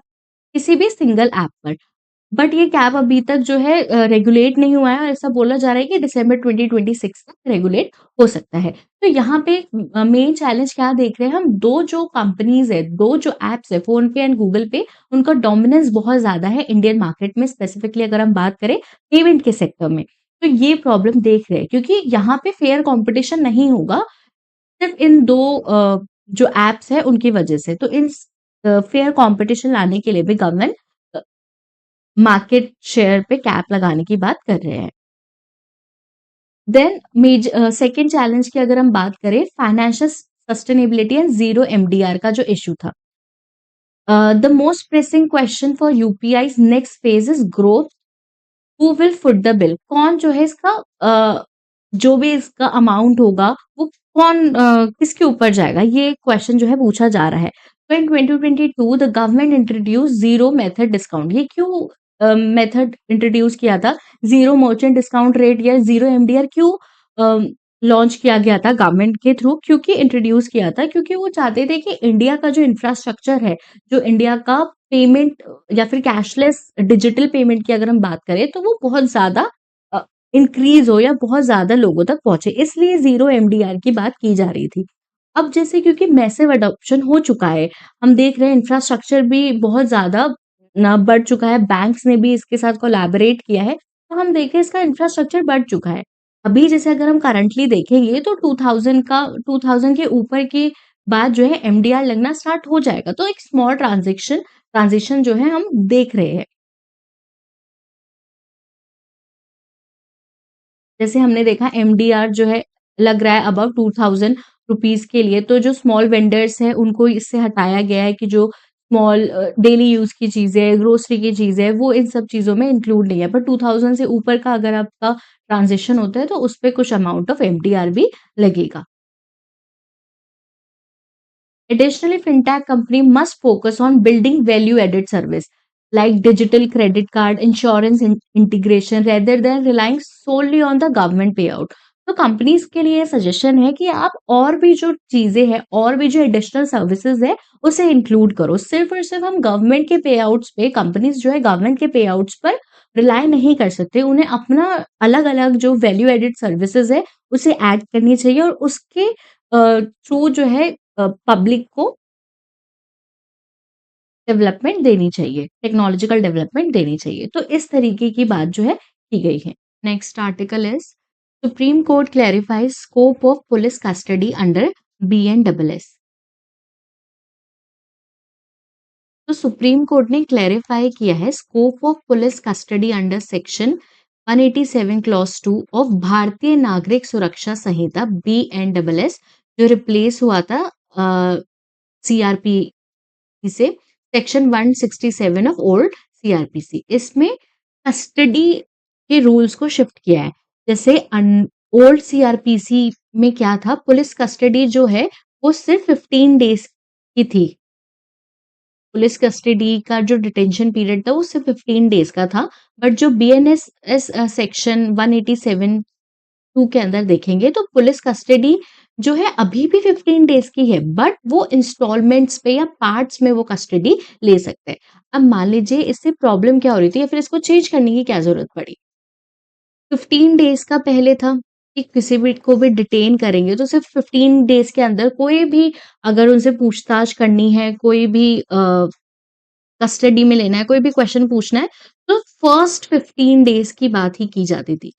किसी भी सिंगल ऐप पर। बट ये कैप अभी तक जो है रेगुलेट नहीं हुआ है और ऐसा बोला जा रहा है कि दिसंबर 2026 तक रेगुलेट हो सकता है। तो यहाँ पे मेन चैलेंज क्या देख रहे हैं हम, 2 जो कंपनीज़ है, 2 जो ऐप्स है, फ़ोन पे एंड गूगल पे, उनका डोमिनेंस बहुत ज़्यादा है इंडियन मार्केट में, स्पेसिफिकली अगर हम बात करें पेमेंट के सेक्टर में। तो ये प्रॉब्लम देख रहे हैं क्योंकि यहाँ पे फेयर कॉम्पिटिशन नहीं होगा, सिर्फ इन 2 जो ऐप्स है उनकी वजह से। तो इन फेयर कॉम्पिटिशन लाने के लिए भी गवर्नमेंट मार्केट शेयर पे कैप लगाने की बात कर रहे हैं। देन सेकंड चैलेंज की अगर हम बात करें, financial sustainability and zero MDR का जो इश्यू था। The most pressing question for UPI's next phase is growth, who will foot the bill? कौन जो है इसका जो भी इसका अमाउंट होगा वो कौन किसके ऊपर जाएगा? ये क्वेश्चन जो है पूछा जा रहा है। तो इन 2022 the government introduce zero method discount. ये क्यों मेथड इंट्रोड्यूस किया था? ज़ीरो मर्चेंट डिस्काउंट रेट या ज़ीरो एमडीआर क्यों लॉन्च किया गया था गवर्नमेंट के थ्रू? क्योंकि इंट्रोड्यूस किया था क्योंकि वो चाहते थे कि इंडिया का जो इंफ्रास्ट्रक्चर है, जो इंडिया का पेमेंट या फिर कैशलेस डिजिटल पेमेंट की अगर हम बात करें तो वो बहुत ज़्यादा अ, इंक्रीज़ हो या बहुत ज़्यादा लोगों तक पहुँचे, इसलिए ज़ीरो एमडीआर की बात की जा रही थी। अब जैसे क्योंकि मैसिव अडॉप्शन हो चुका है, हम देख रहे हैं इंफ्रास्ट्रक्चर भी बहुत ज़्यादा बढ़ चुका है, बैंक्स ने भी इसके साथ कोलैबोरेट किया है, तो हम देखें इसका इंफ्रास्ट्रक्चर बढ़ चुका है। अभी जैसे अगर हम करंटली देखेंगे तो 2000 के ऊपर की बात जो है एमडीआर लगना स्टार्ट हो जाएगा, तो एक स्मॉल ट्रांज़िशन जो है हम देख रहे हैं। जैसे हमने देखा एमडीआर जो है लग रहा है अबव 2000 रुपीस के लिए, तो जो स्मॉल वेंडर्स हैं उनको इससे हटाया गया है कि जो स्मॉल डेली यूज की चीजें, ग्रोसरी की चीजें, वो इन सब चीजों में इंक्लूड नहीं है। पर 2000 से ऊपर का अगर आपका ट्रांजेक्शन होता है तो उस पे कुछ अमाउंट ऑफ एमडीआर भी लगेगा। Additionally, fintech company must focus on building value-added service like digital credit card, insurance integration rather than relying solely on the government payout. तो कंपनीज के लिए सजेशन है कि आप और भी जो चीजें हैं और भी जो एडिशनल सर्विसेज है उसे इंक्लूड करो। सिर्फ और सिर्फ हम गवर्नमेंट के पे आउट्स पे, कंपनीज जो है गवर्नमेंट के पे आउट्स पर रिलाय नहीं कर सकते। उन्हें अपना अलग अलग जो वैल्यू एडेड सर्विसेज है उसे ऐड करनी चाहिए और उसके थ्रू जो है पब्लिक को डेवलपमेंट देनी चाहिए, टेक्नोलॉजिकल डेवलपमेंट देनी चाहिए। तो इस तरीके की बात जो है की गई है। Next article is supreme court clarifies scope of police custody under BNSS। तो सुप्रीम कोर्ट ने क्लैरिफाई किया है scope of police custody under section 187 clause 2 of भारतीय नागरिक सुरक्षा संहिता BNSS जो रिप्लेस हुआ था CRP से सेक्शन 167 ऑफ ओल्ड CRPC। इसमें कस्टडी के रूल्स को शिफ्ट किया है। जैसे ओल्ड CRPC में क्या था, पुलिस कस्टडी जो है वो सिर्फ 15 डेज की थी। पुलिस कस्टडी का जो डिटेंशन पीरियड था वो सिर्फ 15 डेज का था। बट जो BNSS सेक्शन 187(2) के अंदर देखेंगे तो पुलिस कस्टडी जो है अभी भी 15 डेज की है, बट वो इंस्टॉलमेंट्स पे या पार्ट्स में वो कस्टडी ले सकते हैं। अब मान लीजिए इससे प्रॉब्लम क्या हो रही थी या फिर इसको चेंज करने की क्या जरूरत पड़ी। 15 डेज का पहले था कि किसी भी को भी डिटेन करेंगे तो सिर्फ 15 डेज के अंदर कोई भी अगर उनसे पूछताछ करनी है, कोई भी कस्टडी में लेना है, कोई भी क्वेश्चन पूछना है तो फर्स्ट 15 डेज की बात ही की जाती थी।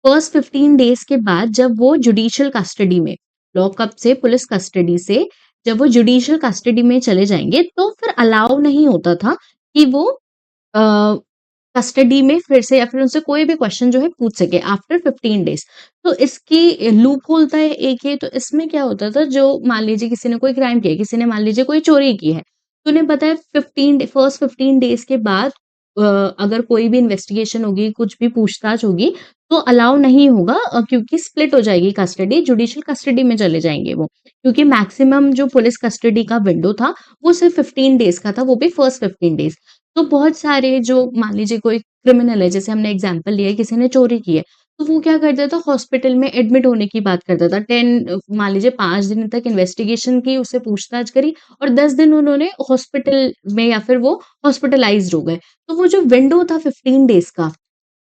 फर्स्ट 15 डेज के बाद जब वो जुडिशियल कस्टडी में, लॉकअप से पुलिस कस्टडी से जब वो जुडिशियल कस्टडी में चले जाएंगे तो फिर अलाउ नहीं होता था कि वो कस्टडी में फिर से या फिर उनसे कोई भी क्वेश्चन जो है पूछ सके आफ्टर 15 डेज। तो इसकी लूप होल था एक ये। तो इसमें क्या होता था, जो मान लीजिए किसी ने कोई क्राइम किया, किसी ने मान लीजिए कोई चोरी की है, तो उन्हें पता है फर्स्ट 15 डेज के बाद अगर कोई भी इन्वेस्टिगेशन होगी, कुछ भी पूछताछ होगी तो अलाउ नहीं होगा क्योंकि स्प्लिट हो जाएगी कस्टडी, जुडिशियल कस्टडी में चले जाएंगे वो। क्योंकि मैक्सिमम जो पुलिस कस्टडी का विंडो था वो सिर्फ 15 डेज का था, वो भी फर्स्ट 15 डेज। तो बहुत सारे जो मान लीजिए कोई क्रिमिनल है, जैसे हमने एग्जांपल लिया है, किसी ने चोरी की है, तो वो क्या करता था, हॉस्पिटल में एडमिट होने की बात करता था। 10 मान लीजिए 5 दिन तक इन्वेस्टिगेशन की, उससे पूछताछ करी और 10 दिन उन्होंने हॉस्पिटल में या फिर वो हॉस्पिटलाइज्ड हो गए। तो वो जो विंडो था 15 डेज का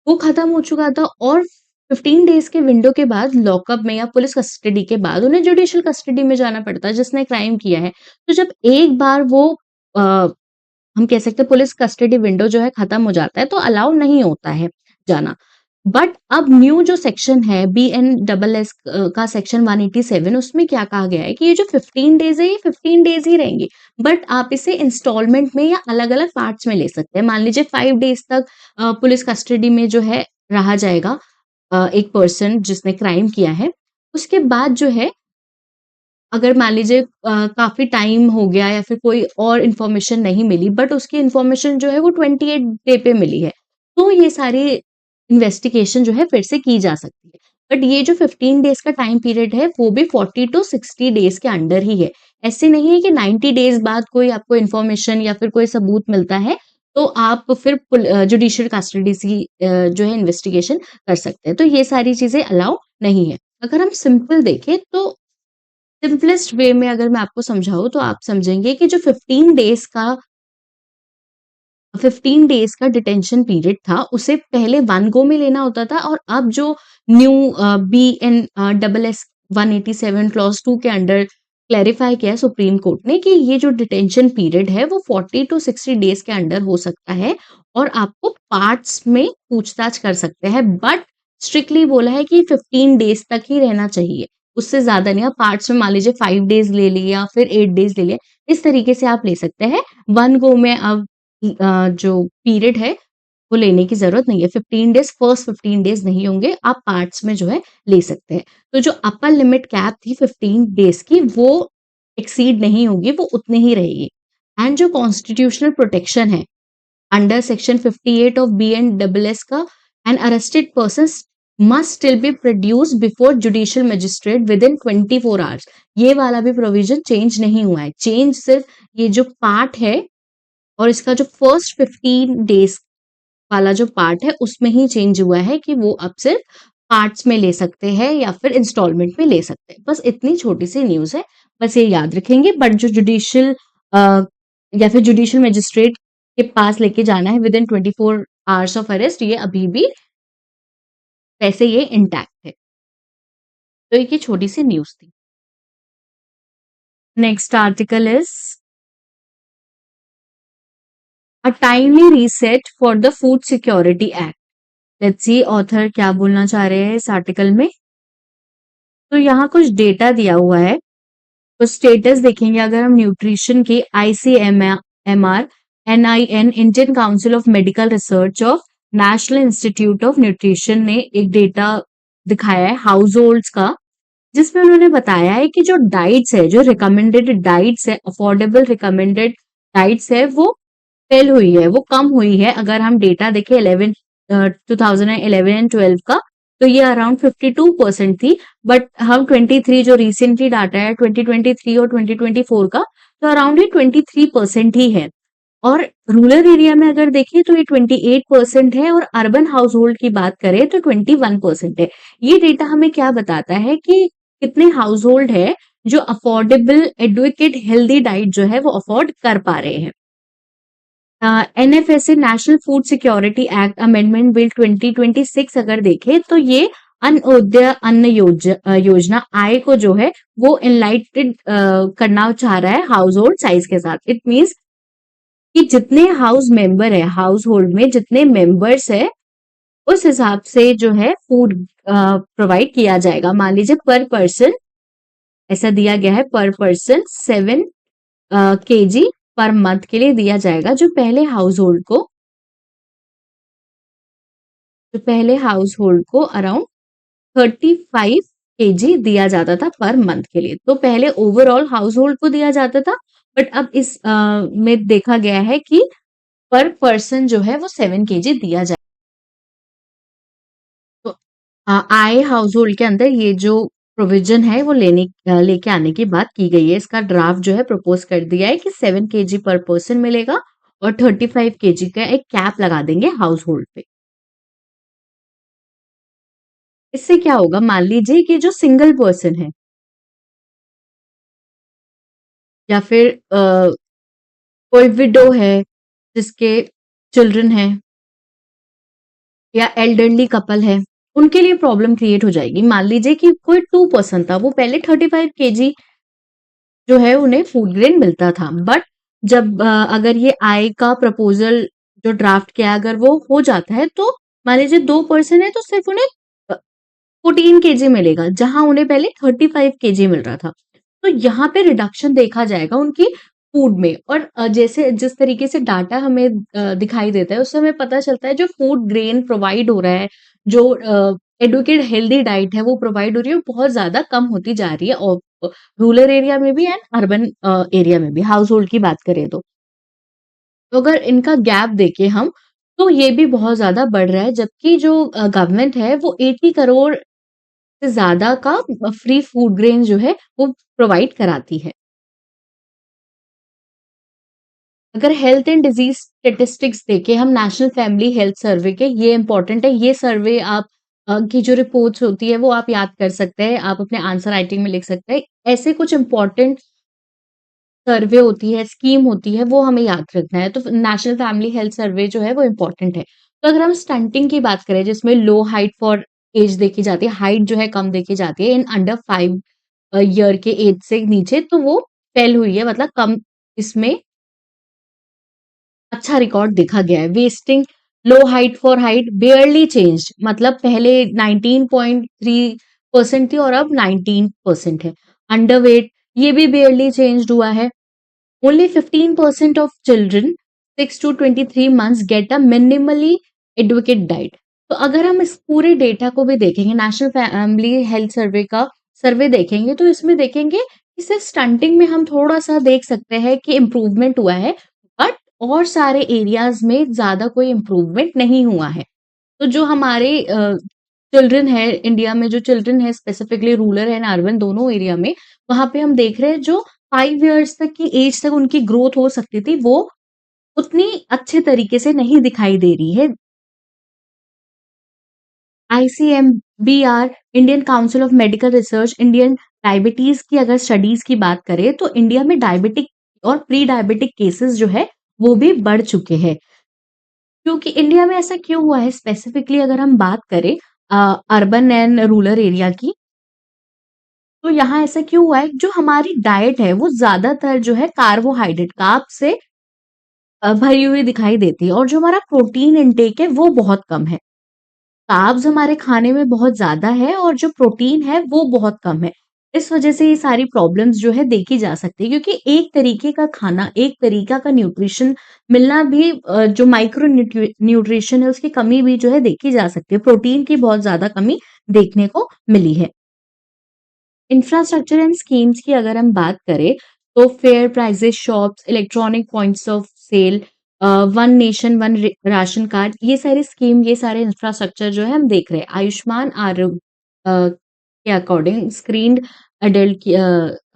वो खत्म हो चुका था और 15 डेज के विंडो के बाद लॉकअप में या पुलिस कस्टडी के बाद उन्हें जुडिशियल कस्टडी में जाना पड़ता है जिसने क्राइम किया है। तो जब एक बार वो हम कह सकते हैं पुलिस कस्टडी विंडो जो है खत्म हो जाता है तो अलाउ नहीं होता है जाना। बट अब न्यू जो सेक्शन है BNSS का सेक्शन 187, उसमें क्या कहा गया है कि ये जो 15 डेज है ये 15 डेज ही रहेंगे, बट आप इसे इंस्टॉलमेंट में या अलग अलग पार्ट्स में ले सकते हैं। मान लीजिए 5 डेज तक पुलिस कस्टडी में जो है रहा जाएगा एक पर्सन जिसने क्राइम किया है। उसके बाद जो है अगर मान लीजिए काफ़ी टाइम हो गया या फिर कोई और इन्फॉर्मेशन नहीं मिली, बट उसकी इन्फॉर्मेशन जो है वो 28 डे पे मिली है, तो ये सारी इन्वेस्टिगेशन जो है फिर से की जा सकती है। बट ये जो 15 डेज का टाइम पीरियड है वो भी 40 टू 60 डेज के अंडर ही है। ऐसे नहीं है कि 90 डेज बाद कोई आपको इन्फॉर्मेशन या फिर कोई सबूत मिलता है तो आप फिर जुडिशियल कस्टडी से जो है इन्वेस्टिगेशन कर सकते हैं। तो ये सारी चीज़ें अलाउ नहीं है। अगर हम सिंपल देखें तो सिंपलेस्ट वे में अगर मैं आपको समझाऊँ तो आप समझेंगे कि जो 15 डेज का डिटेंशन पीरियड था, उसे पहले वन गो में लेना होता था और अब जो न्यू BNSS 187 क्लॉज 2 के अंडर क्लैरिफाई किया है सुप्रीम कोर्ट ने कि ये जो डिटेंशन पीरियड है वो 40 टू 60 डेज के अंडर हो सकता है और आपको पार्ट्स में पूछताछ कर सकते हैं। बट स्ट्रिक्टली बोला है कि 15 डेज तक ही रहना चाहिए, उससे ज़्यादा नहीं। आप पार्ट्स में मान लीजिए 5 डेज ले लिए या फिर 8 डेज ले लिए, इस तरीके से आप ले सकते हैं। वन गो में अब जो पीरियड है वो लेने की ज़रूरत नहीं है। 15 डेज़ फर्स्ट 15 डेज़ नहीं होंगे, आप पार्ट्स में जो है ले सकते हैं। तो जो अपर लिमिट कैप थी 15 डेज़ की वो एक्सीड नहीं होगी, वो उतनी ही रहेगी। एंड जो कॉन्स्टिट्यूशनल प्रोटेक्शन है अंडर सेक्शन 58 ऑफ BNSS का an arrested persons must still be produce before judicial magistrate within 24 hours. ये वाला भी प्रोविजन चेंज नहीं हुआ है। चेंज सिर्फ ये जो पार्ट है और इसका जो फर्स्ट 15 डेज वाला जो पार्ट है उसमें ही चेंज हुआ है कि वो अब सिर्फ पार्ट्स में ले सकते हैं या फिर इंस्टॉलमेंट में ले सकते हैं। बस इतनी छोटी सी न्यूज़ है, बस ये याद रखेंगे। बट जो जुडिशियल या फिर जुडिशियल मजिस्ट्रेट के पास लेके जाना है with in 24 hours of arrest, ये अभी भी वैसे ये इंटैक्ट है। तो एक ये छोटी सी न्यूज़ थी। Next article is a timely reset for the food security act. Let's see author क्या बोलना चाह रहे हैं इस आर्टिकल में। तो यहाँ कुछ डेटा दिया हुआ है, तो स्टेटस देखेंगे अगर हम न्यूट्रिशन के ICMR NIN Indian council of medical research of national institute of nutrition ने एक डेटा दिखाया है हाउस होल्ड्स का, जिसमें उन्होंने बताया है कि जो डाइट्स है, जो रिकमेंडेड डाइट्स है, अफोर्डेबल रिकमेंडेड डाइट्स है, वो फेल हुई है, वो कम हुई है। अगर हम डेटा देखें 2011 एंड 12 का, तो ये अराउंड 52% थी। बट हम 23 जो रिसेंटली डाटा है 2023 और 2024 का, तो अराउंड ये 23% ही है। और रूरल एरिया में अगर देखें तो ये 28% है और अर्बन हाउस होल्ड की बात करें तो 21% है। ये डेटा हमें क्या बताता है कि कितने हाउस होल्ड है जो अफोर्डेबल एडुकेट हेल्दी डाइट जो है वो अफोर्ड कर पा रहे हैं। NFSA national food security act amendment bill 2026 अगर देखें तो ये अन्नोदय अन्न योजना आय को जो है वो इनलाइटेड करना चाह रहा है हाउस होल्ड साइज के साथ। इट मीन्स कि जितने हाउस मेंबर है, हाउस होल्ड में जितने मेंबर्स है, उस हिसाब से जो है फूड प्रोवाइड किया जाएगा। मान लीजिए पर पर्सन ऐसा दिया गया है, पर पर्सन 7 kg पर मंथ के लिए दिया जाएगा। जो पहले हाउस होल्ड को अराउंड 35 kg दिया जाता था पर मंथ के लिए। तो पहले ओवरऑल हाउस होल्ड को दिया जाता था, बट अब इस में देखा गया है कि पर पर्सन जो है वो 7 kg दिया जाए। तो आए हाउस होल्ड के अंदर ये जो प्रोविजन है वो लेके आने की बात की गई है। इसका ड्राफ्ट जो है प्रपोज कर दिया है कि 7 kg पर पर्सन मिलेगा और 35 kg का एक कैप लगा देंगे हाउस होल्ड पे। इससे क्या होगा, मान लीजिए कि जो सिंगल पर्सन है या फिर कोई विडो है जिसके चिल्ड्रन है या एल्डरली कपल है, उनके लिए प्रॉब्लम क्रिएट हो जाएगी। मान लीजिए कि कोई 2 पर्सन था, वो पहले 35 kg जो है उन्हें फूड ग्रेन मिलता था, बट जब अगर ये आय का प्रपोजल जो ड्राफ्ट किया अगर वो हो जाता है, तो मान लीजिए 2 पर्सन है तो सिर्फ उन्हें 14 kg मिलेगा, जहां उन्हें पहले 35 kg मिल रहा था। तो यहाँ पे रिडक्शन देखा जाएगा उनकी फूड में। और जैसे जिस तरीके से डाटा हमें दिखाई देता है, उससे हमें पता चलता है जो फूड ग्रेन प्रोवाइड हो रहा है, जो एडुकेट हेल्दी डाइट है वो प्रोवाइड हो रही है, वो बहुत ज्यादा कम होती जा रही है। और रूरल एरिया में भी एंड अर्बन एरिया में भी हाउस होल्ड की बात करें तो अगर इनका गैप देखें हम, तो ये भी बहुत ज्यादा बढ़ रहा है। जबकि जो गवर्नमेंट है वो 80 करोड़ से ज्यादा का फ्री फूड ग्रेन जो है वो प्रोवाइड कराती है। अगर हेल्थ एंड डिजीज स्टेटिस्टिक्स देखें हम नेशनल फैमिली हेल्थ सर्वे के, ये इंपॉर्टेंट है। ये सर्वे आप की जो रिपोर्ट्स होती है वो आप याद कर सकते हैं, आप अपने आंसर राइटिंग में लिख सकते हैं। ऐसे कुछ इंपॉर्टेंट सर्वे होती है, स्कीम होती है, वो हमें याद रखना है। तो नेशनल फैमिली हेल्थ सर्वे जो है वो इम्पोर्टेंट है। तो अगर हम स्टंटिंग की बात करें जिसमें लो हाइट फॉर एज देखी जाती है, हाइट जो है कम देखी जाती है इन अंडर 5 ईयर के एज से नीचे, तो वो फेल हुई है, मतलब कम इसमें अच्छा रिकॉर्ड देखा गया है। Wasting low height for height बेयरली change, मतलब पहले 19.3% थी और अब 19% है। अंडरवेट ये भी बेयरली चेंज हुआ है। Only 15% of children 6 to 23 months get a minimally advocate diet. तो अगर हम इस पूरे डेटा को भी देखेंगे, नेशनल फैमिली हेल्थ सर्वे का सर्वे देखेंगे, तो इसमें देखेंगे कि सिर्फ स्टंटिंग में हम थोड़ा-सा देख सकते हैं कि इम्प्रूवमेंट हुआ है, बट और सारे एरियाज़ में ज़्यादा कोई इम्प्रूवमेंट नहीं हुआ है। तो जो हमारे चिल्ड्रन है, इंडिया में जो चिल्ड्रन है स्पेसिफिकली रूरल एंड अर्बन दोनों एरिया में, वहाँ पे हम देख रहे हैं जो 5 इयर्स तक की एज तक उनकी ग्रोथ हो सकती थी, वो उतनी अच्छे तरीके से नहीं दिखाई दे रही है। ICMBR, Indian council of medical research, Indian diabetes की अगर स्टडीज की बात करें तो इंडिया में डायबिटिक और प्री डायबिटिक केसेस जो है वो भी बढ़ चुके हैं। क्योंकि इंडिया में ऐसा क्यों हुआ है, स्पेसिफिकली अगर हम बात करें अर्बन एंड रूरल एरिया की, तो यहाँ ऐसा क्यों हुआ है, जो हमारी डाइट है वो ज्यादातर जो है कार्बोहाइड्रेट कार्ब से भरी हुई दिखाई देती है, और जो हमारा प्रोटीन इंटेक है वो बहुत कम है। कार्ब्स हमारे खाने में बहुत ज़्यादा है और जो प्रोटीन है वो बहुत कम है। इस वज़ह से ये सारी प्रॉब्लम्स जो है देखी जा सकती है, क्योंकि एक तरीके का खाना, एक तरीका का न्यूट्रिशन मिलना भी जो माइक्रो न्यूट्रिशन है उसकी कमी भी जो है देखी जा सकती है। प्रोटीन की बहुत ज़्यादा कमी देखने को मिली है। इंफ्रास्ट्रक्चर एंड स्कीम्स की अगर हम बात करें तो fair prices shops, electronic points of sale, one nation one ration card, ये सारी स्कीम, ये सारे इंफ्रास्ट्रक्चर जो है हम देख रहे हैं। आयुष्मान आरोग्य के अकॉर्डिंग स्क्रीन्ड अडल्ट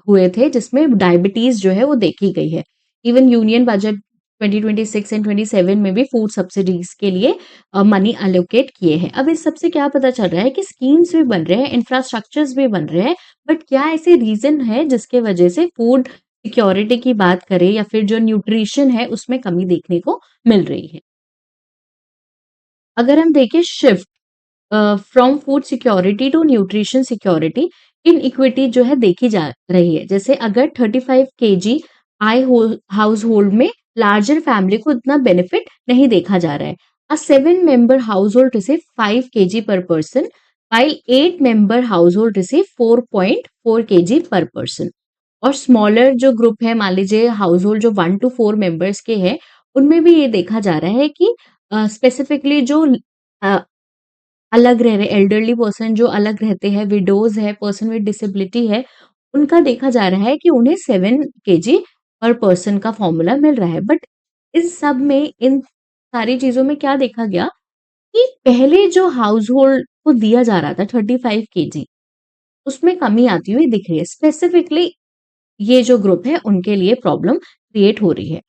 हुए थे जिसमें डायबिटीज जो है वो देखी गई है। इवन यूनियन बजट 2026 एंड 27 में भी फूड सब्सिडीज के लिए मनी एलोकेट किए हैं। अब इस सबसे क्या पता चल रहा है कि स्कीम्स भी बन रहे हैं, इंफ्रास्ट्रक्चर्स भी बन रहे हैं, बट क्या ऐसे रीजन है जिसके वजह से फूड सिक्योरिटी की बात करें या फिर जो न्यूट्रिशन है उसमें कमी देखने को मिल रही है। अगर हम देखें shift from food security to nutrition security, in equity जो है देखी जा रही है। जैसे अगर 35 केजी आय हाउस होल्ड में लार्जर फैमिली को इतना बेनिफिट नहीं देखा जा रहा है। अ 7 मेंबर हाउस होल्ड रिसीव 5 KG per person, while 8 member हाउस होल्ड रिसीव 4.4 केजी पर पर्सन। और स्मॉलर जो ग्रुप है, मान लीजिए हाउस होल्ड जो 1 to 4 मेंबर्स के हैं, उनमें भी ये देखा जा रहा है कि स्पेसिफिकली जो अलग रह रहे एल्डरली पर्सन जो अलग रहते हैं, विडोज है, पर्सन विद डिसेबिलिटी है, उनका देखा जा रहा है कि उन्हें 7 केजी पर पर्सन का फॉर्मूला मिल रहा है। बट इस सब में, इन सारी चीजों में क्या देखा गया कि पहले जो हाउस होल्ड को दिया जा रहा था 35 केजी, उसमें कमी आती हुई दिख रही है। स्पेसिफिकली ये जो ग्रुप है उनके लिए प्रॉब्लम क्रिएट हो रही है,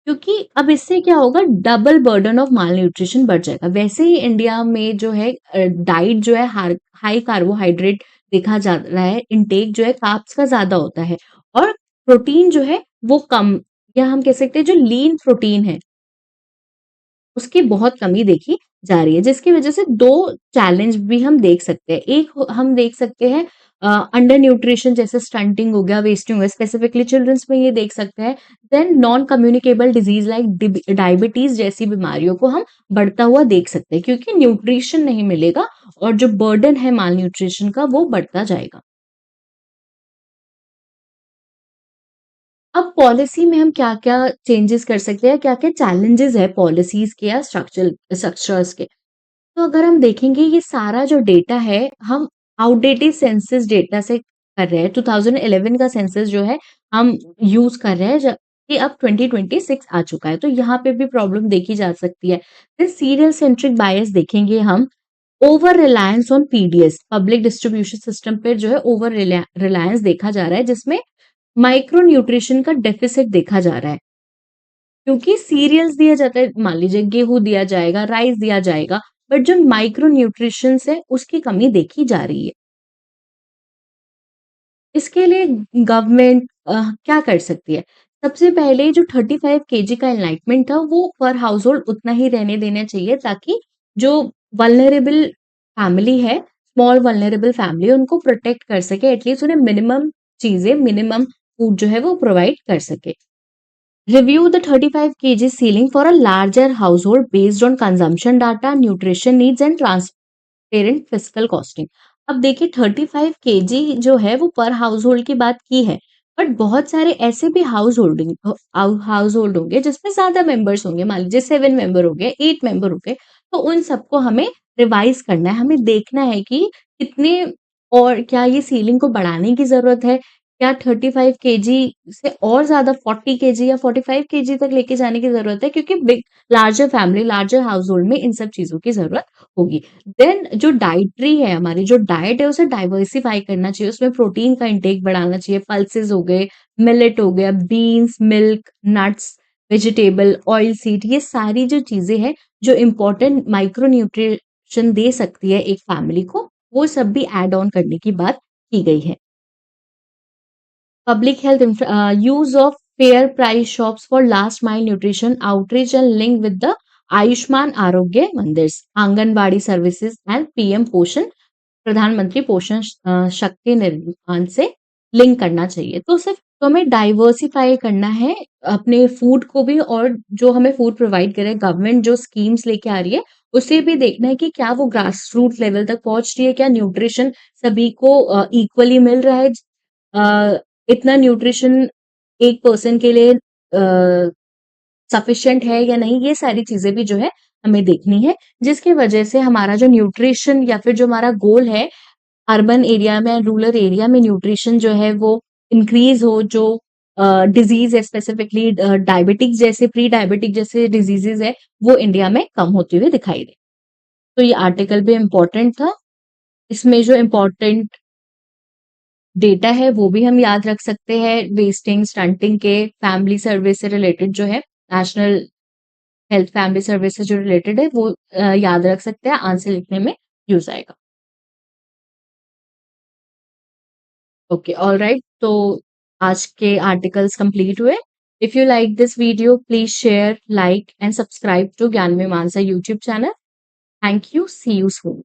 क्योंकि अब इससे क्या होगा, double burden of mall nutrition बढ़ जाएगा। वैसे ही इंडिया में जो है डाइट जो है हाई कार्बोहाइड्रेट देखा जा रहा है, इंटेक जो है कार्ब्स का ज्यादा होता है, और प्रोटीन जो है वो कम, या हम कह सकते हैं जो लीन प्रोटीन है उसकी बहुत कमी देखी जा रही है, जिसकी वजह से दो चैलेंज भी हम देख सकते हैं। एक हम देख सकते हैं अंडर न्यूट्रिशन, जैसे स्टंटिंग हो गया, वेस्टिंग हो गया, स्पेसिफिकली चिल्ड्रंस में ये देख सकते हैं। Then non communicable disease like diabetes जैसी बीमारियों को हम बढ़ता हुआ देख सकते हैं, क्योंकि न्यूट्रिशन नहीं मिलेगा और जो बर्डन है माल न्यूट्रिशन का वो बढ़ता जाएगा। अब पॉलिसी में हम क्या-क्या चेंजेस कर सकते हैं, क्या-क्या चैलेंजेस है पॉलिसीज के या स्ट्रक्चर्स के। तो अगर हम देखेंगे ये सारा जो डेटा है, हम आउटडेटेड सेंसस डेटा से कर रहे हैं। 2011 का सेंसस जो है हम यूज कर रहे हैं, जबकि अब 2026 आ चुका है, तो यहाँ पे भी प्रॉब्लम देखी जा सकती है। फिर सीरियल सेंट्रिक बायस देखेंगे हम, over reliance on PDS, public distribution system पे जो है ओवर रिलायंस देखा जा रहा है, जिसमें माइक्रो न्यूट्रिशन का डेफिसिट देखा जा रहा है। क्योंकि सीरियल्स दिया जाता है, मान लीजिए गेहूँ दिया जाएगा, राइस दिया जाएगा, बट जो माइक्रो न्यूट्रिशंस है उसकी कमी देखी जा रही है। इसके लिए गवर्नमेंट क्या कर सकती है? सबसे पहले जो 35 केजी का एनलाइटमेंट था वो पर हाउसहोल्ड उतना ही रहने देना चाहिए, ताकि जो वल्नरेबल फैमिली है, स्मॉल वल्नरेबल फैमिली है, उनको प्रोटेक्ट कर सके, एटलीस्ट उन्हें मिनिमम चीज़ें, मिनिमम फूड जो है वो प्रोवाइड कर सके। Review the 35 kg ceiling for a larger household based on consumption data, nutrition needs and transparent fiscal costing. अब देखिए 35 केजी जो है वो पर हाउस होल्ड की बात की है, बट बहुत सारे ऐसे भी हाउस होल्ड होंगे जिसमें ज्यादा मेंबर्स होंगे, मान लीजिए 7 मेंबर हो गए, 8 मेंबर हो गए, तो उन सबको हमें रिवाइज़ करना है, हमें देखना है कि कितने और क्या ये सीलिंग को बढ़ाने की ज़रूरत है? क्या 35 केजी से और ज़्यादा 40 केजी या 45 केजी तक लेके जाने की ज़रूरत है? क्योंकि लार्जर फैमिली, लार्जर हाउसहोल्ड में इन सब चीज़ों की ज़रूरत होगी। देन जो डाइटरी है हमारी, जो डाइट है उसे डाइवर्सिफ़ाई करना चाहिए, उसमें प्रोटीन का इंटेक बढ़ाना चाहिए, पल्सेस हो गए, मिलेट हो गया, beans, milk, nuts, vegetable, oil seed, ये सारी जो चीज़ें हैं, जो इम्पोर्टेंट माइक्रो न्यूट्रिशन दे सकती है एक फैमिली को, वो सब भी ऐड ऑन करने की बात की गई है। Public health use of fair price shops for last mile nutrition outreach and link with the Ayushman Arogya Mandirs, Anganwadi services and PM पोषण प्रधानमंत्री पोषण शक्ति निर्माण से लिंक करना चाहिए। तो सिर्फ तो हमें डाइवर्सिफाई करना है अपने फूड को भी, और जो हमें फूड प्रोवाइड करे गवर्नमेंट जो स्कीम्स लेके आ रही है उसे भी देखना है कि क्या वो ग्रास रूट लेवल तक पहुंच रही है, क्या न्यूट्रिशन सभी को इक्वली मिल रहा है, इतना न्यूट्रिशन एक पर्सन के लिए सफिशिएंट है या नहीं, ये सारी चीजें भी जो है हमें देखनी है, जिसकी वजह से हमारा जो न्यूट्रिशन या फिर जो हमारा गोल है अर्बन एरिया में, रूरल एरिया में न्यूट्रिशन जो है वो इंक्रीज हो, जो डिजीज है स्पेसिफिकली डायबिटिक जैसे, प्री डायबिटिक जैसे डिजीजेज है वो इंडिया में कम होते हुए दिखाई दे। तो ये आर्टिकल भी इम्पोर्टेंट था, इसमें जो इम्पोर्टेंट डेटा है वो भी हम याद रख सकते हैं, वेस्टिंग स्टंटिंग के, फैमिली सर्विस से रिलेटेड जो है, नेशनल हेल्थ फैमिली सर्विस से जो रिलेटेड है वो याद रख सकते हैं, आंसर लिखने में यूज आएगा। ओके, ऑल राइट, तो आज के आर्टिकल्स कंप्लीट हुए। If you like this video please share, like and subscribe to Gyan में Mansa YouTube channel. Thank you, see you soon.